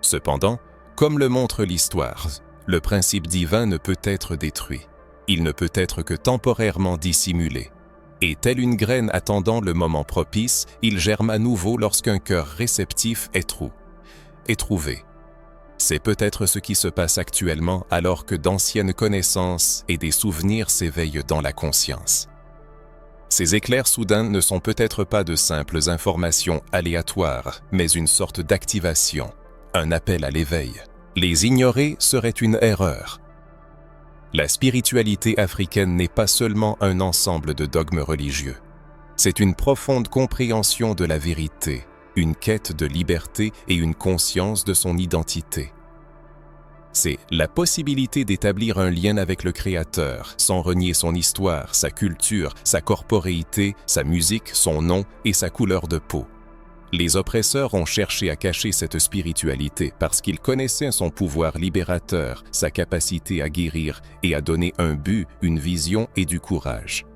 Cependant, comme le montre l'histoire, le principe divin ne peut être détruit. Il ne peut être que temporairement dissimulé. Et telle une graine attendant le moment propice, il germe à nouveau lorsqu'un cœur réceptif est trouvé. C'est peut-être ce qui se passe actuellement alors que d'anciennes connaissances et des souvenirs s'éveillent dans la conscience. Ces éclairs soudains ne sont peut-être pas de simples informations aléatoires, mais une sorte d'activation, un appel à l'éveil. Les ignorer serait une erreur. La spiritualité africaine n'est pas seulement un ensemble de dogmes religieux. C'est une profonde compréhension de la vérité, une quête de liberté et une conscience de son identité. C'est la possibilité d'établir un lien avec le Créateur, sans renier son histoire, sa culture, sa corporéité, sa musique, son nom et sa couleur de peau. Les oppresseurs ont cherché à cacher cette spiritualité parce qu'ils connaissaient son pouvoir libérateur, sa capacité à guérir et à donner un but, une vision et du courage.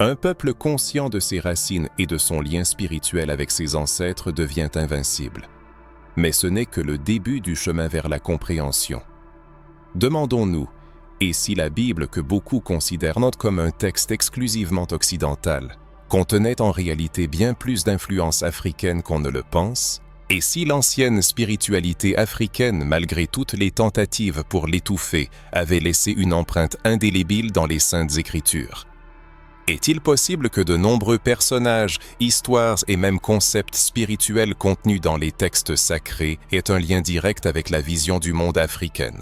Un peuple conscient de ses racines et de son lien spirituel avec ses ancêtres devient invincible. Mais ce n'est que le début du chemin vers la compréhension. Demandons-nous, et si la Bible que beaucoup considèrent comme un texte exclusivement occidental, contenait en réalité bien plus d'influence africaine qu'on ne le pense, et si l'ancienne spiritualité africaine, malgré toutes les tentatives pour l'étouffer, avait laissé une empreinte indélébile dans les Saintes Écritures? Est-il possible que de nombreux personnages, histoires et même concepts spirituels contenus dans les textes sacrés aient un lien direct avec la vision du monde africaine?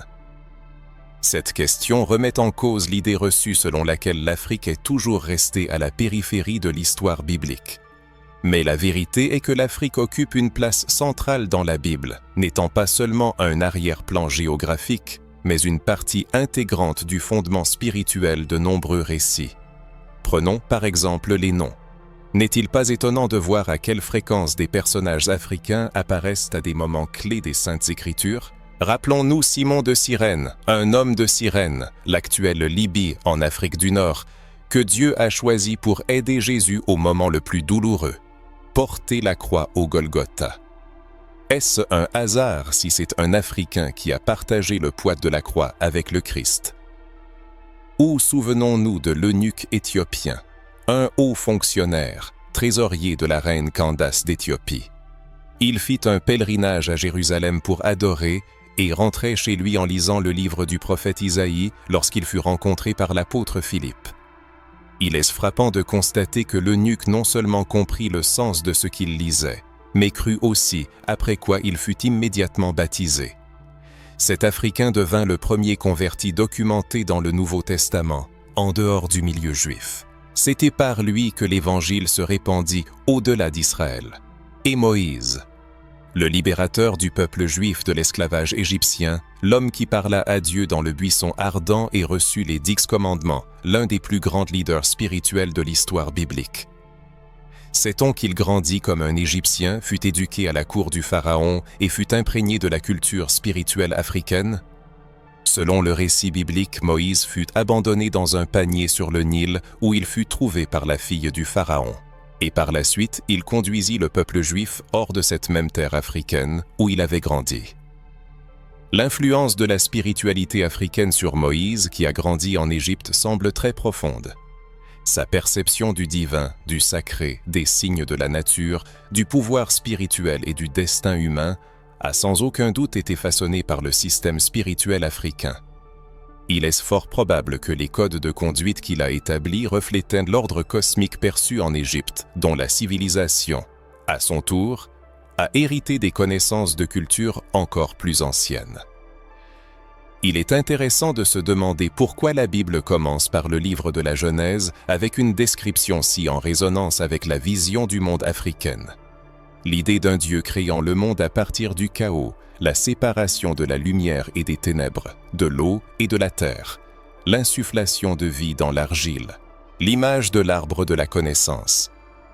Cette question remet en cause l'idée reçue selon laquelle l'Afrique est toujours restée à la périphérie de l'histoire biblique. Mais la vérité est que l'Afrique occupe une place centrale dans la Bible, n'étant pas seulement un arrière-plan géographique, mais une partie intégrante du fondement spirituel de nombreux récits. Prenons par exemple les noms. N'est-il pas étonnant de voir à quelle fréquence des personnages africains apparaissent à des moments clés des Saintes Écritures? Rappelons-nous Simon de Cyrène, un homme de Cyrène, l'actuelle Libye en Afrique du Nord, que Dieu a choisi pour aider Jésus au moment le plus douloureux, porter la croix au Golgotha. Est-ce un hasard si c'est un Africain qui a partagé le poids de la croix avec le Christ? Ou souvenons-nous de l'eunuque éthiopien, un haut fonctionnaire, trésorier de la reine Candace d'Éthiopie. Il fit un pèlerinage à Jérusalem pour adorer et rentrait chez lui en lisant le livre du prophète Isaïe lorsqu'il fut rencontré par l'apôtre Philippe. Il est frappant de constater que l'eunuque non seulement comprit le sens de ce qu'il lisait, mais crut aussi, après quoi il fut immédiatement baptisé. Cet Africain devint le premier converti documenté dans le Nouveau Testament, en dehors du milieu juif. C'était par lui que l'Évangile se répandit au-delà d'Israël. Et Moïse, le libérateur du peuple juif de l'esclavage égyptien, l'homme qui parla à Dieu dans le buisson ardent et reçut les 10 commandements, l'un des plus grands leaders spirituels de l'histoire biblique. Sait-on qu'il grandit comme un Égyptien, fut éduqué à la cour du Pharaon et fut imprégné de la culture spirituelle africaine? Selon le récit biblique, Moïse fut abandonné dans un panier sur le Nil où il fut trouvé par la fille du Pharaon. Et par la suite, il conduisit le peuple juif hors de cette même terre africaine où il avait grandi. L'influence de la spiritualité africaine sur Moïse, qui a grandi en Égypte, semble très profonde. Sa perception du divin, du sacré, des signes de la nature, du pouvoir spirituel et du destin humain a sans aucun doute été façonnée par le système spirituel africain. Il est fort probable que les codes de conduite qu'il a établis reflétaient l'ordre cosmique perçu en Égypte, dont la civilisation, à son tour, a hérité des connaissances de culture encore plus anciennes. Il est intéressant de se demander pourquoi la Bible commence par le livre de la Genèse avec une description si en résonance avec la vision du monde africaine. L'idée d'un Dieu créant le monde à partir du chaos, la séparation de la lumière et des ténèbres, de l'eau et de la terre, l'insufflation de vie dans l'argile, l'image de l'arbre de la connaissance.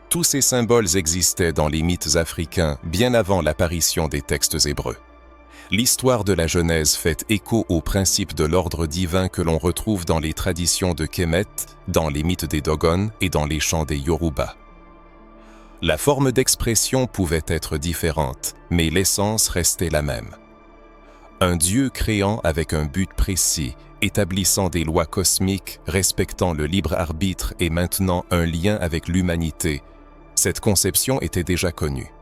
Tous ces symboles existaient dans les mythes africains bien avant l'apparition des textes hébreux. L'histoire de la Genèse fait écho aux principes de l'ordre divin que l'on retrouve dans les traditions de Kemet, dans les mythes des Dogon et dans les chants des Yoruba. La forme d'expression pouvait être différente, mais l'essence restait la même. Un Dieu créant avec un but précis, établissant des lois cosmiques, respectant le libre arbitre et maintenant un lien avec l'humanité, cette conception était déjà connue.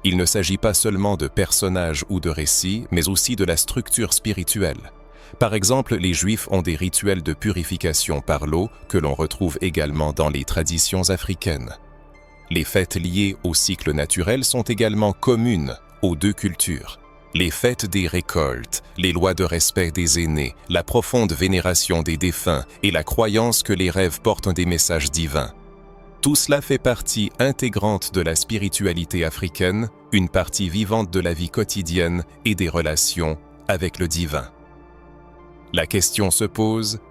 Il ne s'agit pas seulement de personnages ou de récits, mais aussi de la structure spirituelle. Par exemple, les Juifs ont des rituels de purification par l'eau que l'on retrouve également dans les traditions africaines. Les fêtes liées au cycle naturel sont également communes aux deux cultures. Les fêtes des récoltes, les lois de respect des aînés, la profonde vénération des défunts et la croyance que les rêves portent des messages divins. Tout cela fait partie intégrante de la spiritualité africaine, une partie vivante de la vie quotidienne et des relations avec le divin. La question se pose,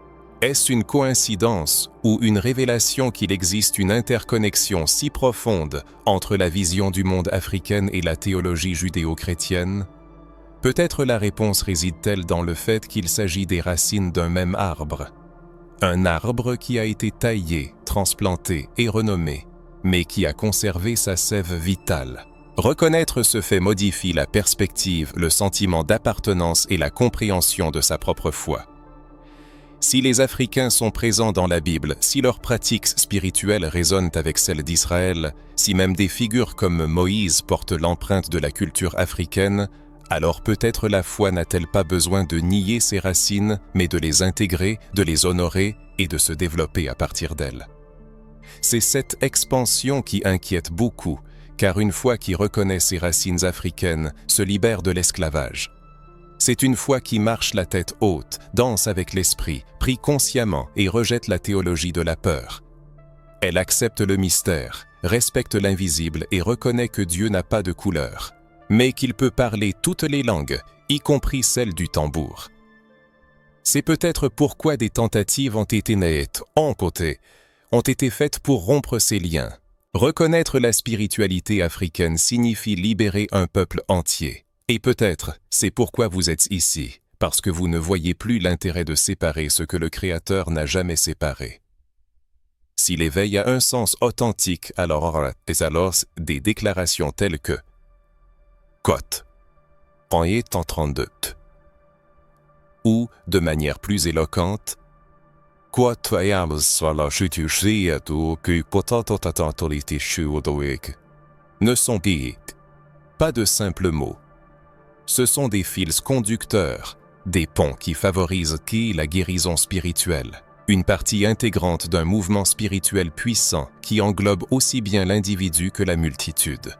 est-ce une coïncidence ou une révélation qu'il existe une interconnexion si profonde entre la vision du monde africaine et la théologie judéo-chrétienne? Peut-être la réponse réside-t-elle dans le fait qu'il s'agit des racines d'un même arbre. Un arbre qui a été taillé, transplanté et renommé, mais qui a conservé sa sève vitale. Reconnaître ce fait modifie la perspective, le sentiment d'appartenance et la compréhension de sa propre foi. Si les Africains sont présents dans la Bible, si leurs pratiques spirituelles résonnent avec celles d'Israël, si même des figures comme Moïse portent l'empreinte de la culture africaine, alors peut-être la foi n'a-t-elle pas besoin de nier ses racines, mais de les intégrer, de les honorer et de se développer à partir d'elles. C'est cette expansion qui inquiète beaucoup, car une foi qui reconnaît ses racines africaines se libère de l'esclavage. C'est une foi qui marche la tête haute, danse avec l'esprit, prie consciemment et rejette la théologie de la peur. Elle accepte le mystère, respecte l'invisible et reconnaît que Dieu n'a pas de couleur, mais qu'il peut parler toutes les langues, y compris celle du tambour. C'est peut-être pourquoi des tentatives ont été faites pour rompre ces liens. Reconnaître la spiritualité africaine signifie libérer un peuple entier. Et peut-être, c'est pourquoi vous êtes ici, parce que vous ne voyez plus l'intérêt de séparer ce que le Créateur n'a jamais séparé. Si l'éveil a un sens authentique, alors des déclarations telles que Kot, en est en 32, ou, de manière plus éloquente, ne sont pas de simples mots. Ce sont des fils conducteurs, des ponts qui favorisent la guérison spirituelle, une partie intégrante d'un mouvement spirituel puissant qui englobe aussi bien l'individu que la multitude.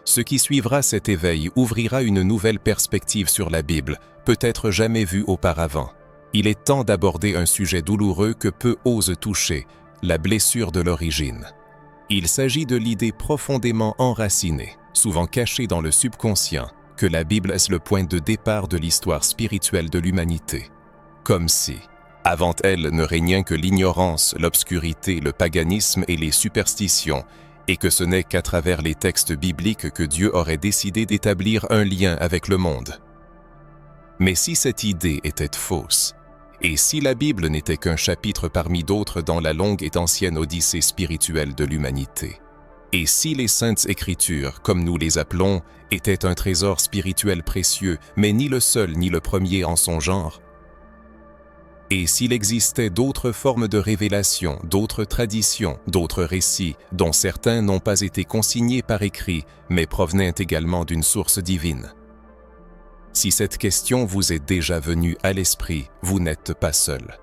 Ce qui suivra cet éveil ouvrira une nouvelle perspective sur la Bible, peut-être jamais vue auparavant. Il est temps d'aborder un sujet douloureux que peu osent toucher, la blessure de l'origine. Il s'agit de l'idée profondément enracinée, souvent cachée dans le subconscient, que la Bible est le point de départ de l'histoire spirituelle de l'humanité. Comme si, avant elle ne régnait que l'ignorance, l'obscurité, le paganisme et les superstitions, et que ce n'est qu'à travers les textes bibliques que Dieu aurait décidé d'établir un lien avec le monde. Mais si cette idée était fausse, et si la Bible n'était qu'un chapitre parmi d'autres dans la longue et ancienne odyssée spirituelle de l'humanité, et si les Saintes Écritures, comme nous les appelons, étaient un trésor spirituel précieux, mais ni le seul ni le premier en son genre, et s'il existait d'autres formes de révélation, d'autres traditions, d'autres récits, dont certains n'ont pas été consignés par écrit, mais provenaient également d'une source divine. Si cette question vous est déjà venue à l'esprit, vous n'êtes pas seul.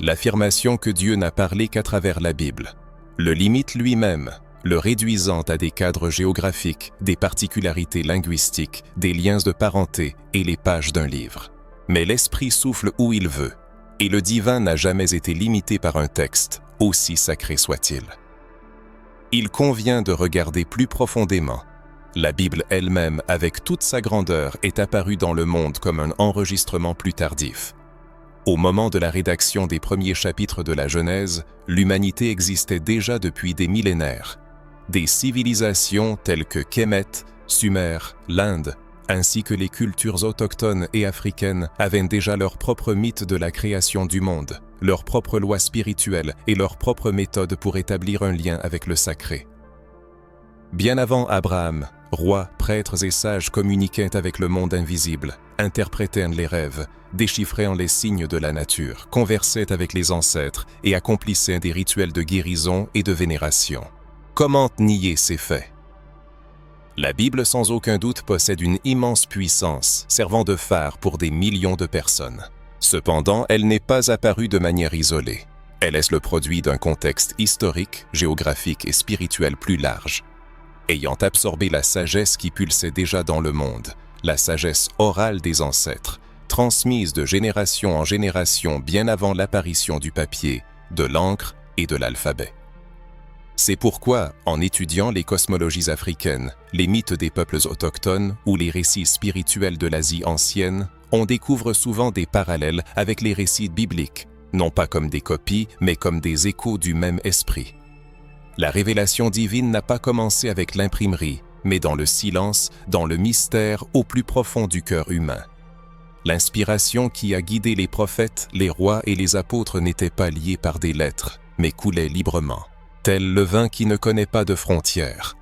L'affirmation que Dieu n'a parlé qu'à travers la Bible le limite lui-même, le réduisant à des cadres géographiques, des particularités linguistiques, des liens de parenté et les pages d'un livre. Mais l'Esprit souffle où il veut, et le divin n'a jamais été limité par un texte, aussi sacré soit-il. Il convient de regarder plus profondément. La Bible elle-même, avec toute sa grandeur, est apparue dans le monde comme un enregistrement plus tardif. Au moment de la rédaction des premiers chapitres de la Genèse, l'humanité existait déjà depuis des millénaires. Des civilisations telles que Kémet, Sumer, l'Inde, ainsi que les cultures autochtones et africaines avaient déjà leur propre mythe de la création du monde, leur propre loi spirituelle et leur propre méthode pour établir un lien avec le sacré. Bien avant Abraham, rois, prêtres et sages communiquaient avec le monde invisible, interprétaient les rêves, déchiffraient les signes de la nature, conversaient avec les ancêtres et accomplissaient des rituels de guérison et de vénération. Comment nier ces faits ? La Bible sans aucun doute possède une immense puissance, servant de phare pour des millions de personnes. Cependant, elle n'est pas apparue de manière isolée. Elle est le produit d'un contexte historique, géographique et spirituel plus large. Ayant absorbé la sagesse qui pulsait déjà dans le monde, la sagesse orale des ancêtres, transmise de génération en génération bien avant l'apparition du papier, de l'encre et de l'alphabet. C'est pourquoi, en étudiant les cosmologies africaines, les mythes des peuples autochtones ou les récits spirituels de l'Asie ancienne, on découvre souvent des parallèles avec les récits bibliques, non pas comme des copies, mais comme des échos du même esprit. La révélation divine n'a pas commencé avec l'imprimerie, mais dans le silence, dans le mystère au plus profond du cœur humain. L'inspiration qui a guidé les prophètes, les rois et les apôtres n'était pas liée par des lettres, mais coulait librement. Tel le vin qui ne connaît pas de frontières.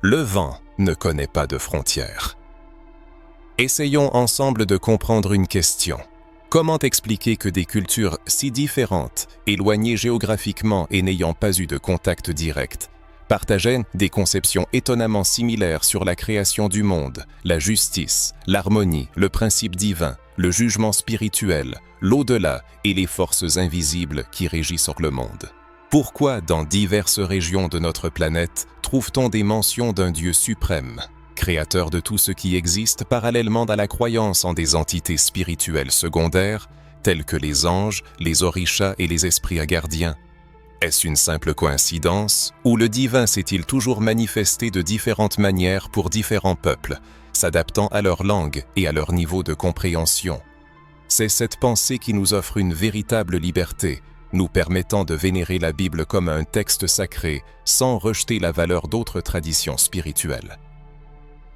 Le vent ne connaît pas de frontières. Essayons ensemble de comprendre une question. Comment expliquer que des cultures si différentes, éloignées géographiquement et n'ayant pas eu de contact direct, partageaient des conceptions étonnamment similaires sur la création du monde, la justice, l'harmonie, le principe divin, le jugement spirituel, l'au-delà et les forces invisibles qui régissent le monde? Pourquoi, dans diverses régions de notre planète, trouve-t-on des mentions d'un Dieu suprême, créateur de tout ce qui existe parallèlement à la croyance en des entités spirituelles secondaires, telles que les anges, les orishas et les esprits gardiens? Est-ce une simple coïncidence, ou le divin s'est-il toujours manifesté de différentes manières pour différents peuples, s'adaptant à leur langue et à leur niveau de compréhension? C'est cette pensée qui nous offre une véritable liberté, nous permettant de vénérer la Bible comme un texte sacré sans rejeter la valeur d'autres traditions spirituelles.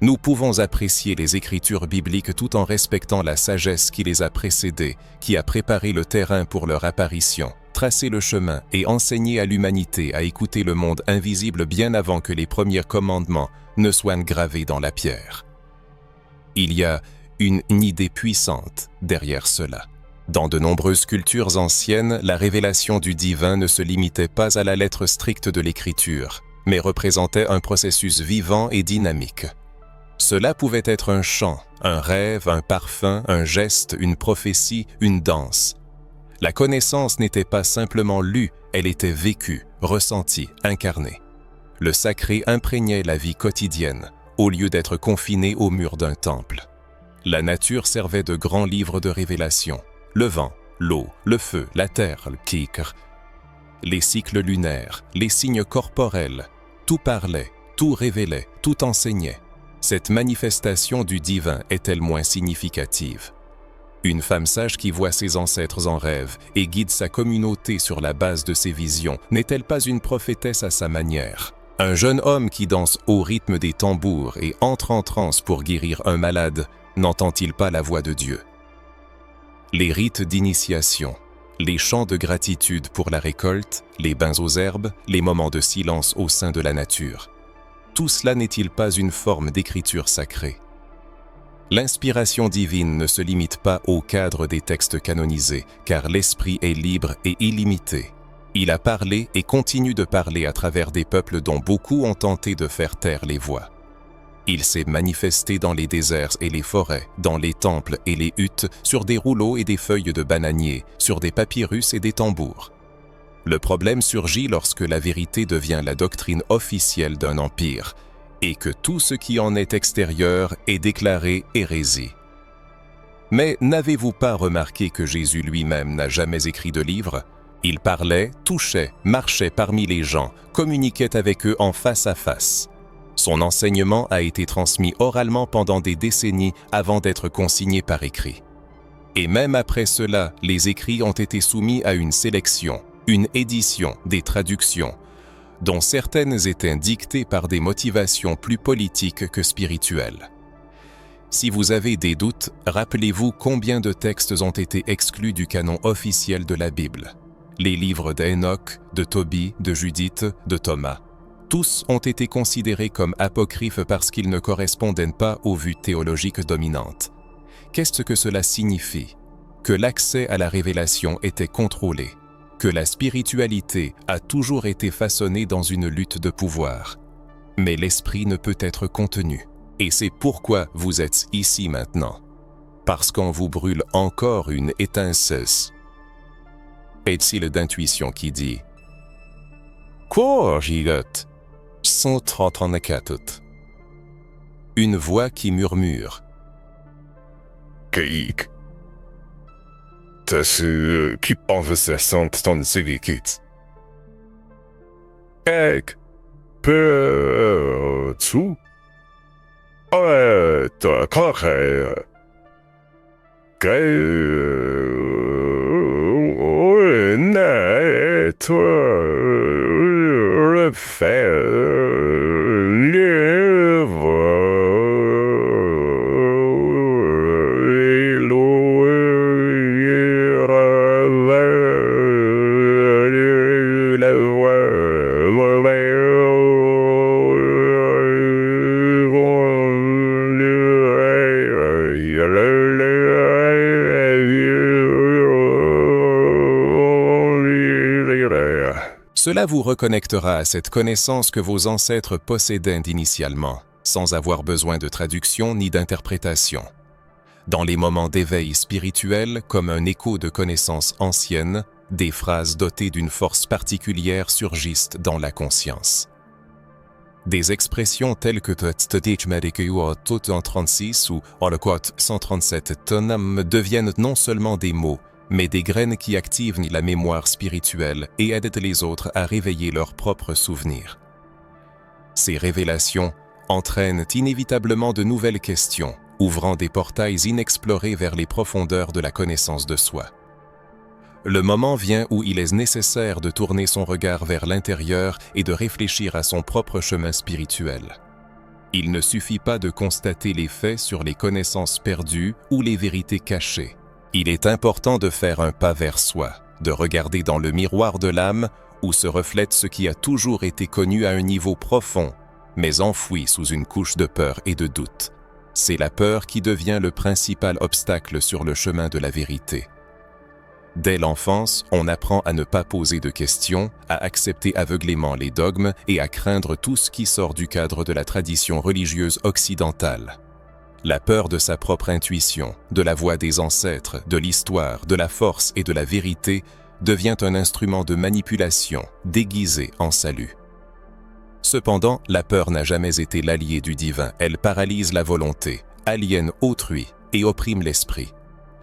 Nous pouvons apprécier les Écritures bibliques tout en respectant la sagesse qui les a précédées, qui a préparé le terrain pour leur apparition, tracé le chemin et enseigné à l'humanité à écouter le monde invisible bien avant que les premiers commandements ne soient gravés dans la pierre. Il y a une idée puissante derrière cela. Dans de nombreuses cultures anciennes, la révélation du divin ne se limitait pas à la lettre stricte de l'écriture, mais représentait un processus vivant et dynamique. Cela pouvait être un chant, un rêve, un parfum, un geste, une prophétie, une danse. La connaissance n'était pas simplement lue, elle était vécue, ressentie, incarnée. Le sacré imprégnait la vie quotidienne, au lieu d'être confinée aux murs d'un temple. La nature servait de grands livres de révélation. Le vent, l'eau, le feu, la terre, le kikr, les cycles lunaires, les signes corporels, tout parlait, tout révélait, tout enseignait. Cette manifestation du divin est-elle moins significative? Une femme sage qui voit ses ancêtres en rêve et guide sa communauté sur la base de ses visions, n'est-elle pas une prophétesse à sa manière? Un jeune homme qui danse au rythme des tambours et entre en transe pour guérir un malade, n'entend-il pas la voix de Dieu? Les rites d'initiation, les chants de gratitude pour la récolte, les bains aux herbes, les moments de silence au sein de la nature, tout cela n'est-il pas une forme d'écriture sacrée? L'inspiration divine ne se limite pas au cadre des textes canonisés, car l'esprit est libre et illimité. Il a parlé et continue de parler à travers des peuples dont beaucoup ont tenté de faire taire les voix. Il s'est manifesté dans les déserts et les forêts, dans les temples et les huttes, sur des rouleaux et des feuilles de bananier, sur des papyrus et des tambours. Le problème surgit lorsque la vérité devient la doctrine officielle d'un empire, et que tout ce qui en est extérieur est déclaré hérésie. Mais n'avez-vous pas remarqué que Jésus lui-même n'a jamais écrit de livre? Il parlait, touchait, marchait parmi les gens, communiquait avec eux en face à face. Son enseignement a été transmis oralement pendant des décennies avant d'être consigné par écrit. Et même après cela, les écrits ont été soumis à une sélection, une édition, des traductions, dont certaines étaient dictées par des motivations plus politiques que spirituelles. Si vous avez des doutes, rappelez-vous combien de textes ont été exclus du canon officiel de la Bible. Les livres d'Enoch, de Tobie, de Judith, de Thomas. Tous ont été considérés comme apocryphes parce qu'ils ne correspondaient pas aux vues théologiques dominantes. Qu'est-ce que cela signifie? Que l'accès à la révélation était contrôlé, que la spiritualité a toujours été façonnée dans une lutte de pouvoir. Mais l'esprit ne peut être contenu. Et c'est pourquoi vous êtes ici maintenant. Parce qu'on vous brûle encore une étincelle. Est-il d'intuition qui dit « Quoi, Gigot » 134. Une voix qui murmure « Geik. Das konversation tonsivikit. Geik. Peu zu. Da koche. Cela vous reconnectera à cette connaissance que vos ancêtres possédaient initialement, sans avoir besoin de traduction ni d'interprétation. Dans les moments d'éveil spirituel, comme un écho de connaissances anciennes, des phrases dotées d'une force particulière surgissent dans la conscience. Des expressions telles que tout en 36 ou 137 tonnes deviennent non seulement des mots, mais des graines qui activent la mémoire spirituelle et aident les autres à réveiller leurs propres souvenirs. Ces révélations entraînent inévitablement de nouvelles questions, ouvrant des portails inexplorés vers les profondeurs de la connaissance de soi. Le moment vient où il est nécessaire de tourner son regard vers l'intérieur et de réfléchir à son propre chemin spirituel. Il ne suffit pas de constater les faits sur les connaissances perdues ou les vérités cachées. Il est important de faire un pas vers soi, de regarder dans le miroir de l'âme où se reflète ce qui a toujours été connu à un niveau profond, mais enfoui sous une couche de peur et de doute. C'est la peur qui devient le principal obstacle sur le chemin de la vérité. Dès l'enfance, on apprend à ne pas poser de questions, à accepter aveuglément les dogmes et à craindre tout ce qui sort du cadre de la tradition religieuse occidentale. La peur de sa propre intuition, de la voix des ancêtres, de l'histoire, de la force et de la vérité devient un instrument de manipulation déguisé en salut. Cependant, la peur n'a jamais été l'allié du divin, elle paralyse la volonté, aliène autrui et opprime l'esprit.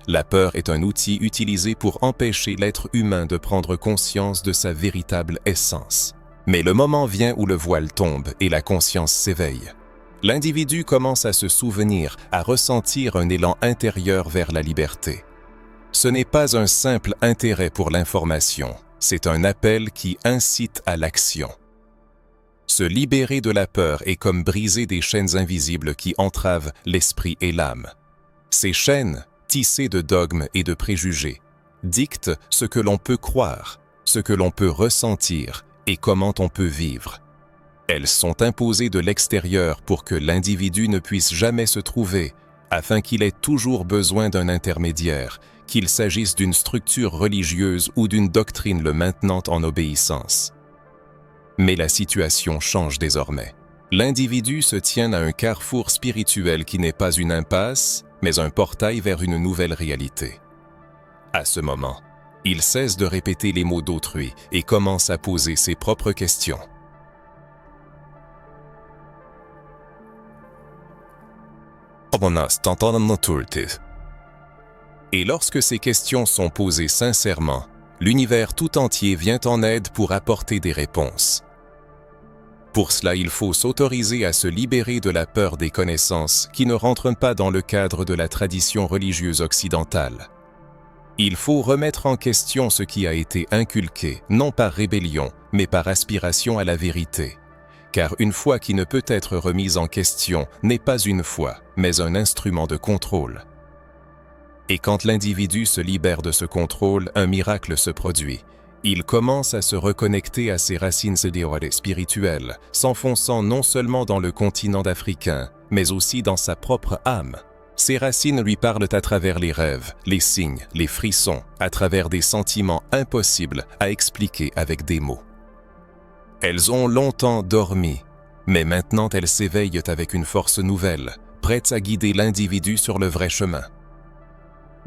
La peur est un outil utilisé pour empêcher l'être humain de prendre conscience de sa véritable essence. Mais le moment vient où le voile tombe et la conscience s'éveille. L'individu commence à se souvenir, à ressentir un élan intérieur vers la liberté. Ce n'est pas un simple intérêt pour l'information, c'est un appel qui incite à l'action. Se libérer de la peur est comme briser des chaînes invisibles qui entravent l'esprit et l'âme. Ces chaînes, tissées de dogmes et de préjugés, dictent ce que l'on peut croire, ce que l'on peut ressentir et comment on peut vivre. Elles sont imposées de l'extérieur pour que l'individu ne puisse jamais se trouver, afin qu'il ait toujours besoin d'un intermédiaire, qu'il s'agisse d'une structure religieuse ou d'une doctrine le maintenant en obéissance. Mais la situation change désormais. L'individu se tient à un carrefour spirituel qui n'est pas une impasse, mais un portail vers une nouvelle réalité. À ce moment, il cesse de répéter les mots d'autrui et commence à poser ses propres questions. Et lorsque ces questions sont posées sincèrement, l'univers tout entier vient en aide pour apporter des réponses. Pour cela, il faut s'autoriser à se libérer de la peur des connaissances qui ne rentrent pas dans le cadre de la tradition religieuse occidentale. Il faut remettre en question ce qui a été inculqué, non par rébellion, mais par aspiration à la vérité. Car une foi qui ne peut être remise en question n'est pas une foi, mais un instrument de contrôle. Et quand l'individu se libère de ce contrôle, un miracle se produit. Il commence à se reconnecter à ses racines spirituelles, s'enfonçant non seulement dans le continent africain, mais aussi dans sa propre âme. Ces racines lui parlent à travers les rêves, les signes, les frissons, à travers des sentiments impossibles à expliquer avec des mots. Elles ont longtemps dormi, mais maintenant elles s'éveillent avec une force nouvelle, prêtes à guider l'individu sur le vrai chemin.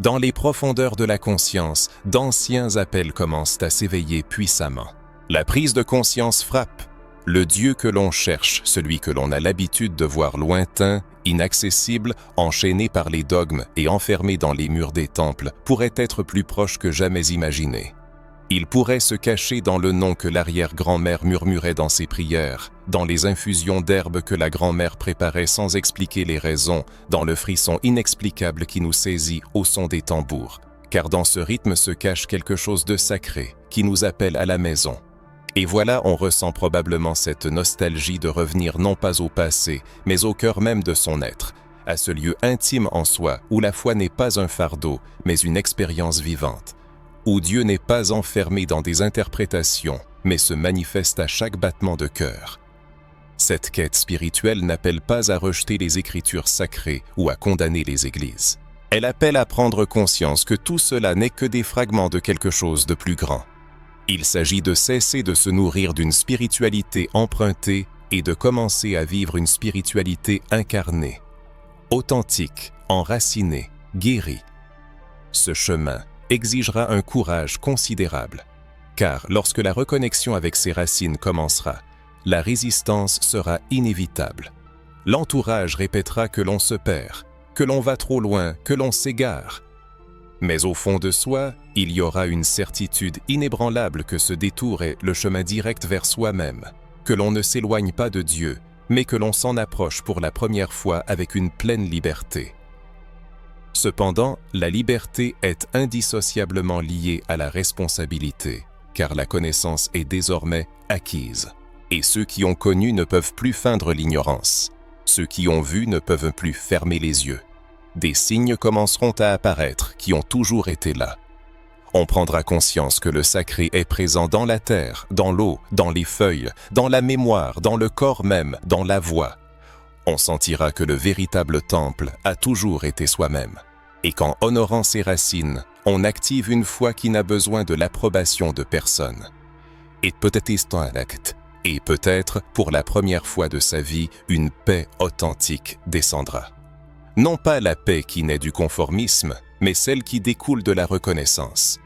Dans les profondeurs de la conscience, d'anciens appels commencent à s'éveiller puissamment. La prise de conscience frappe. Le Dieu que l'on cherche, celui que l'on a l'habitude de voir lointain, inaccessible, enchaîné par les dogmes et enfermé dans les murs des temples, pourrait être plus proche que jamais imaginé. Il pourrait se cacher dans le nom que l'arrière-grand-mère murmurait dans ses prières, dans les infusions d'herbes que la grand-mère préparait sans expliquer les raisons, dans le frisson inexplicable qui nous saisit au son des tambours, car dans ce rythme se cache quelque chose de sacré qui nous appelle à la maison. Et voilà, on ressent probablement cette nostalgie de revenir non pas au passé, mais au cœur même de son être, à ce lieu intime en soi où la foi n'est pas un fardeau, mais une expérience vivante, où Dieu n'est pas enfermé dans des interprétations, mais se manifeste à chaque battement de cœur. Cette quête spirituelle n'appelle pas à rejeter les écritures sacrées ou à condamner les églises. Elle appelle à prendre conscience que tout cela n'est que des fragments de quelque chose de plus grand. Il s'agit de cesser de se nourrir d'une spiritualité empruntée et de commencer à vivre une spiritualité incarnée, authentique, enracinée, guérie. Ce chemin exigera un courage considérable, car lorsque la reconnexion avec ses racines commencera, la résistance sera inévitable. L'entourage répétera que l'on se perd, que l'on va trop loin, que l'on s'égare. Mais au fond de soi, il y aura une certitude inébranlable que ce détour est le chemin direct vers soi-même, que l'on ne s'éloigne pas de Dieu, mais que l'on s'en approche pour la première fois avec une pleine liberté. Cependant, la liberté est indissociablement liée à la responsabilité, car la connaissance est désormais acquise. Et ceux qui ont connu ne peuvent plus feindre l'ignorance. Ceux qui ont vu ne peuvent plus fermer les yeux. Des signes commenceront à apparaître qui ont toujours été là. On prendra conscience que le sacré est présent dans la terre, dans l'eau, dans les feuilles, dans la mémoire, dans le corps même, dans la voix. On sentira que le véritable temple a toujours été soi-même. Et qu'en honorant ses racines, on active une foi qui n'a besoin de l'approbation de personne. Et peut-être, pour la première fois de sa vie, une paix authentique descendra. Non pas la paix qui naît du conformisme, mais celle qui découle de la reconnaissance.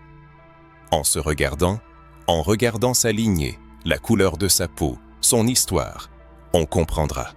En se regardant, en regardant sa lignée, la couleur de sa peau, son histoire, on comprendra.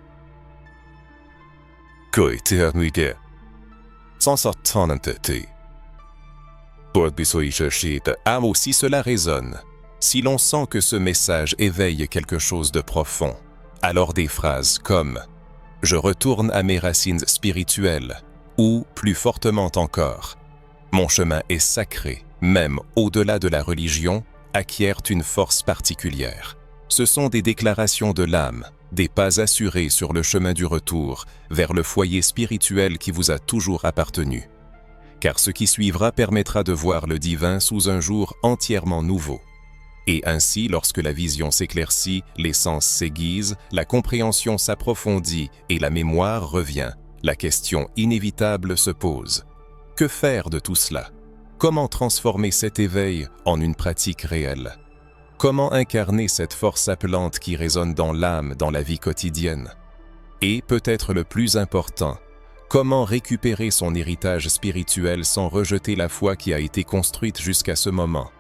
Si cela résonne, si l'on sent que ce message éveille quelque chose de profond, alors des phrases comme « Je retourne à mes racines spirituelles » ou, plus fortement encore, « Mon chemin est sacré, même au-delà de la religion » acquièrent une force particulière. Ce sont des déclarations de l'âme, des pas assurés sur le chemin du retour vers le foyer spirituel qui vous a toujours appartenu. Car ce qui suivra permettra de voir le divin sous un jour entièrement nouveau. Et ainsi, lorsque la vision s'éclaircit, les sens s'aiguisent, la compréhension s'approfondit et la mémoire revient, la question inévitable se pose. Que faire de tout cela ? Comment transformer cet éveil en une pratique réelle ? Comment incarner cette force appelante qui résonne dans l'âme, dans la vie quotidienne ? Et, peut-être le plus important, comment récupérer son héritage spirituel sans rejeter la foi qui a été construite jusqu'à ce moment ?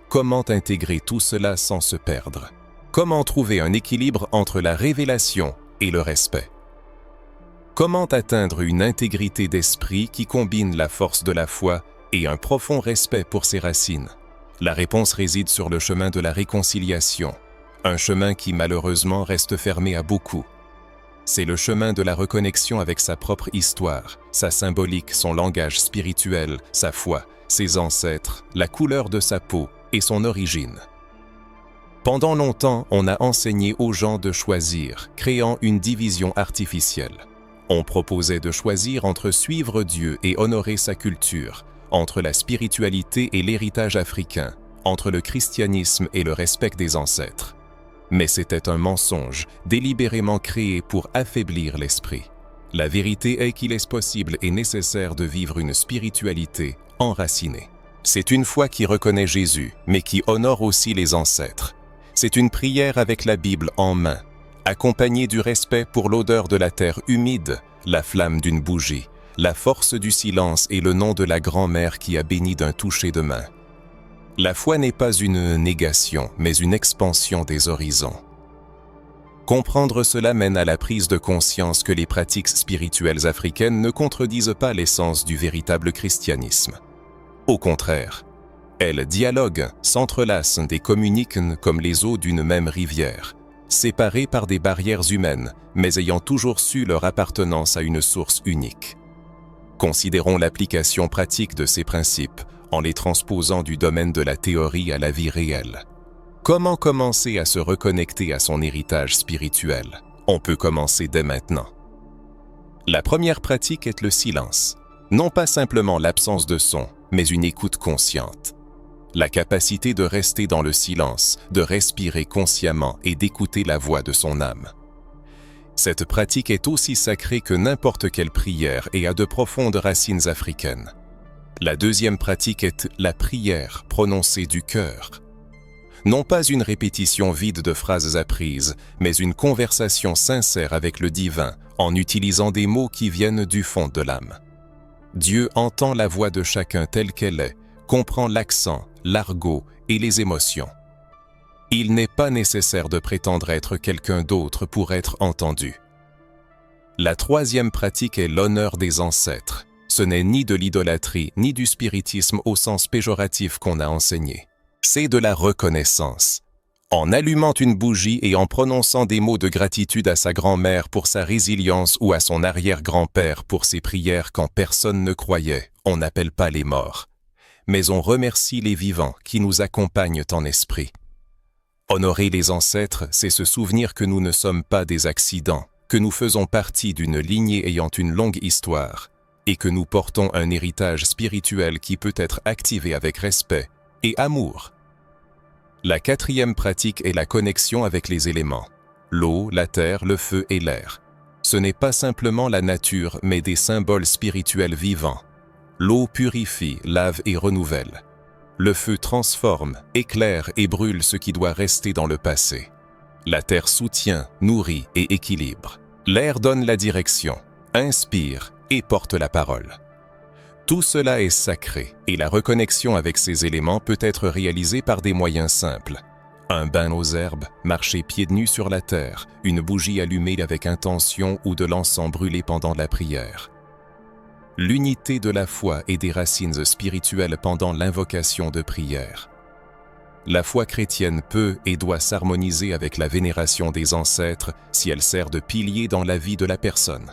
Comment intégrer tout cela sans se perdre ? Comment trouver un équilibre entre la révélation et le respect ? Comment atteindre une intégrité d'esprit qui combine la force de la foi et un profond respect pour ses racines? La réponse réside sur le chemin de la réconciliation, un chemin qui malheureusement reste fermé à beaucoup. C'est le chemin de la reconnexion avec sa propre histoire, sa symbolique, son langage spirituel, sa foi, ses ancêtres, la couleur de sa peau et son origine. Pendant longtemps, on a enseigné aux gens de choisir, créant une division artificielle. On proposait de choisir entre suivre Dieu et honorer sa culture, entre la spiritualité et l'héritage africain, entre le christianisme et le respect des ancêtres. Mais c'était un mensonge, délibérément créé pour affaiblir l'esprit. La vérité est qu'il est possible et nécessaire de vivre une spiritualité enracinée. C'est une foi qui reconnaît Jésus, mais qui honore aussi les ancêtres. C'est une prière avec la Bible en main, accompagnée du respect pour l'odeur de la terre humide, la flamme d'une bougie, la force du silence et le nom de la grand-mère qui a béni d'un toucher de main. La foi n'est pas une négation, mais une expansion des horizons. Comprendre cela mène à la prise de conscience que les pratiques spirituelles africaines ne contredisent pas l'essence du véritable christianisme. Au contraire, elles dialoguent, s'entrelacent et communiquent comme les eaux d'une même rivière, séparées par des barrières humaines, mais ayant toujours su leur appartenance à une source unique. Considérons l'application pratique de ces principes en les transposant du domaine de la théorie à la vie réelle. Comment commencer à se reconnecter à son héritage spirituel ? On peut commencer dès maintenant. La première pratique est le silence. Non pas simplement l'absence de son, mais une écoute consciente. La capacité de rester dans le silence, de respirer consciemment et d'écouter la voix de son âme. Cette pratique est aussi sacrée que n'importe quelle prière et a de profondes racines africaines. La deuxième pratique est la prière prononcée du cœur. Non pas une répétition vide de phrases apprises, mais une conversation sincère avec le divin en utilisant des mots qui viennent du fond de l'âme. Dieu entend la voix de chacun telle qu'elle est, comprend l'accent, l'argot et les émotions. Il n'est pas nécessaire de prétendre être quelqu'un d'autre pour être entendu. La troisième pratique est l'honneur des ancêtres. Ce n'est ni de l'idolâtrie ni du spiritisme au sens péjoratif qu'on a enseigné. C'est de la reconnaissance. En allumant une bougie et en prononçant des mots de gratitude à sa grand-mère pour sa résilience ou à son arrière-grand-père pour ses prières quand personne ne croyait, on n'appelle pas les morts. Mais on remercie les vivants qui nous accompagnent en esprit. Honorer les ancêtres, c'est se souvenir que nous ne sommes pas des accidents, que nous faisons partie d'une lignée ayant une longue histoire, et que nous portons un héritage spirituel qui peut être activé avec respect et amour. La quatrième pratique est la connexion avec les éléments, l'eau, la terre, le feu et l'air. Ce n'est pas simplement la nature, mais des symboles spirituels vivants. L'eau purifie, lave et renouvelle. Le feu transforme, éclaire et brûle ce qui doit rester dans le passé. La terre soutient, nourrit et équilibre. L'air donne la direction, inspire et porte la parole. Tout cela est sacré et la reconnexion avec ces éléments peut être réalisée par des moyens simples. Un bain aux herbes, marcher pieds nus sur la terre, une bougie allumée avec intention ou de l'encens brûlé pendant la prière. L'unité de la foi et des racines spirituelles pendant l'invocation de prière. La foi chrétienne peut et doit s'harmoniser avec la vénération des ancêtres si elle sert de pilier dans la vie de la personne.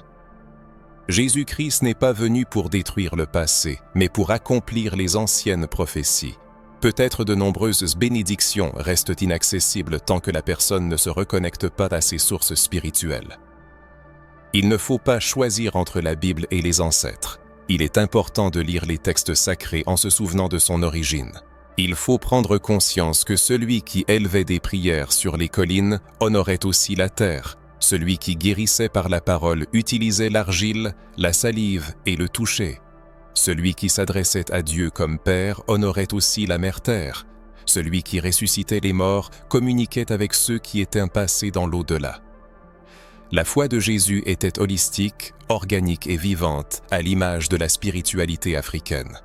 Jésus-Christ n'est pas venu pour détruire le passé, mais pour accomplir les anciennes prophéties. Peut-être de nombreuses bénédictions restent inaccessibles tant que la personne ne se reconnecte pas à ses sources spirituelles. Il ne faut pas choisir entre la Bible et les ancêtres. Il est important de lire les textes sacrés en se souvenant de son origine. Il faut prendre conscience que celui qui élevait des prières sur les collines honorait aussi la terre. Celui qui guérissait par la parole utilisait l'argile, la salive et le toucher. Celui qui s'adressait à Dieu comme Père honorait aussi la Mère Terre. Celui qui ressuscitait les morts communiquait avec ceux qui étaient passés dans l'au-delà. La foi de Jésus était holistique, organique et vivante, à l'image de la spiritualité africaine.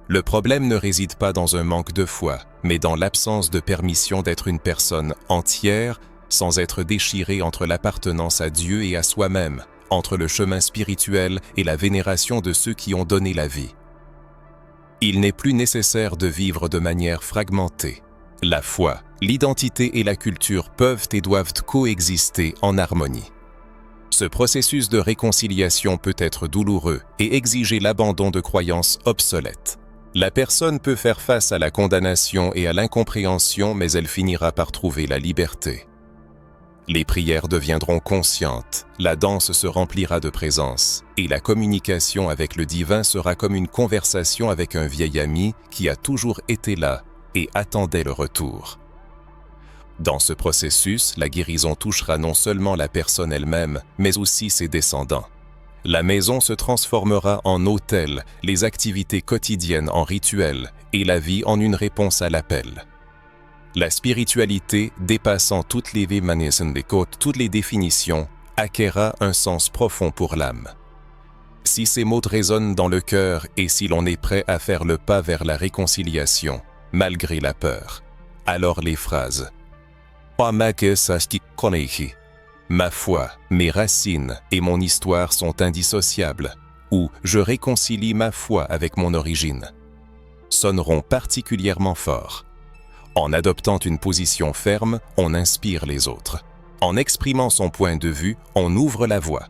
Le problème ne réside pas dans un manque de foi, mais dans l'absence de permission d'être une personne entière, sans être déchiré entre l'appartenance à Dieu et à soi-même, entre le chemin spirituel et la vénération de ceux qui ont donné la vie. Il n'est plus nécessaire de vivre de manière fragmentée. La foi, l'identité et la culture peuvent et doivent coexister en harmonie. Ce processus de réconciliation peut être douloureux et exiger l'abandon de croyances obsolètes. La personne peut faire face à la condamnation et à l'incompréhension, mais elle finira par trouver la liberté. Les prières deviendront conscientes, la danse se remplira de présence, et la communication avec le divin sera comme une conversation avec un vieil ami qui a toujours été là et attendait le retour. Dans ce processus, la guérison touchera non seulement la personne elle-même, mais aussi ses descendants. La maison se transformera en hôtel, les activités quotidiennes en rituels, et la vie en une réponse à l'appel. La spiritualité, dépassant toutes les définitions, acquérera un sens profond pour l'âme. Si ces mots résonnent dans le cœur et si l'on est prêt à faire le pas vers la réconciliation, malgré la peur, alors les phrases « Ma foi, mes racines et mon histoire sont indissociables » ou « Je réconcilie ma foi avec mon origine » sonneront particulièrement fort. En adoptant une position ferme, on inspire les autres. En exprimant son point de vue, on ouvre la voie.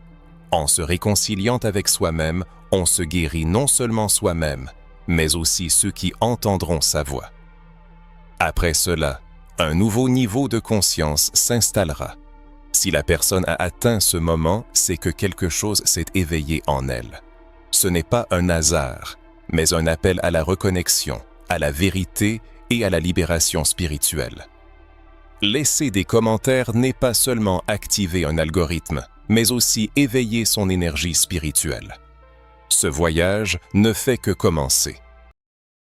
En se réconciliant avec soi-même, on se guérit non seulement soi-même, mais aussi ceux qui entendront sa voix. Après cela, un nouveau niveau de conscience s'installera. Si la personne a atteint ce moment, c'est que quelque chose s'est éveillé en elle. Ce n'est pas un hasard, mais un appel à la reconnexion, à la vérité et à la libération spirituelle. Laisser des commentaires n'est pas seulement activer un algorithme, mais aussi éveiller son énergie spirituelle. Ce voyage ne fait que commencer.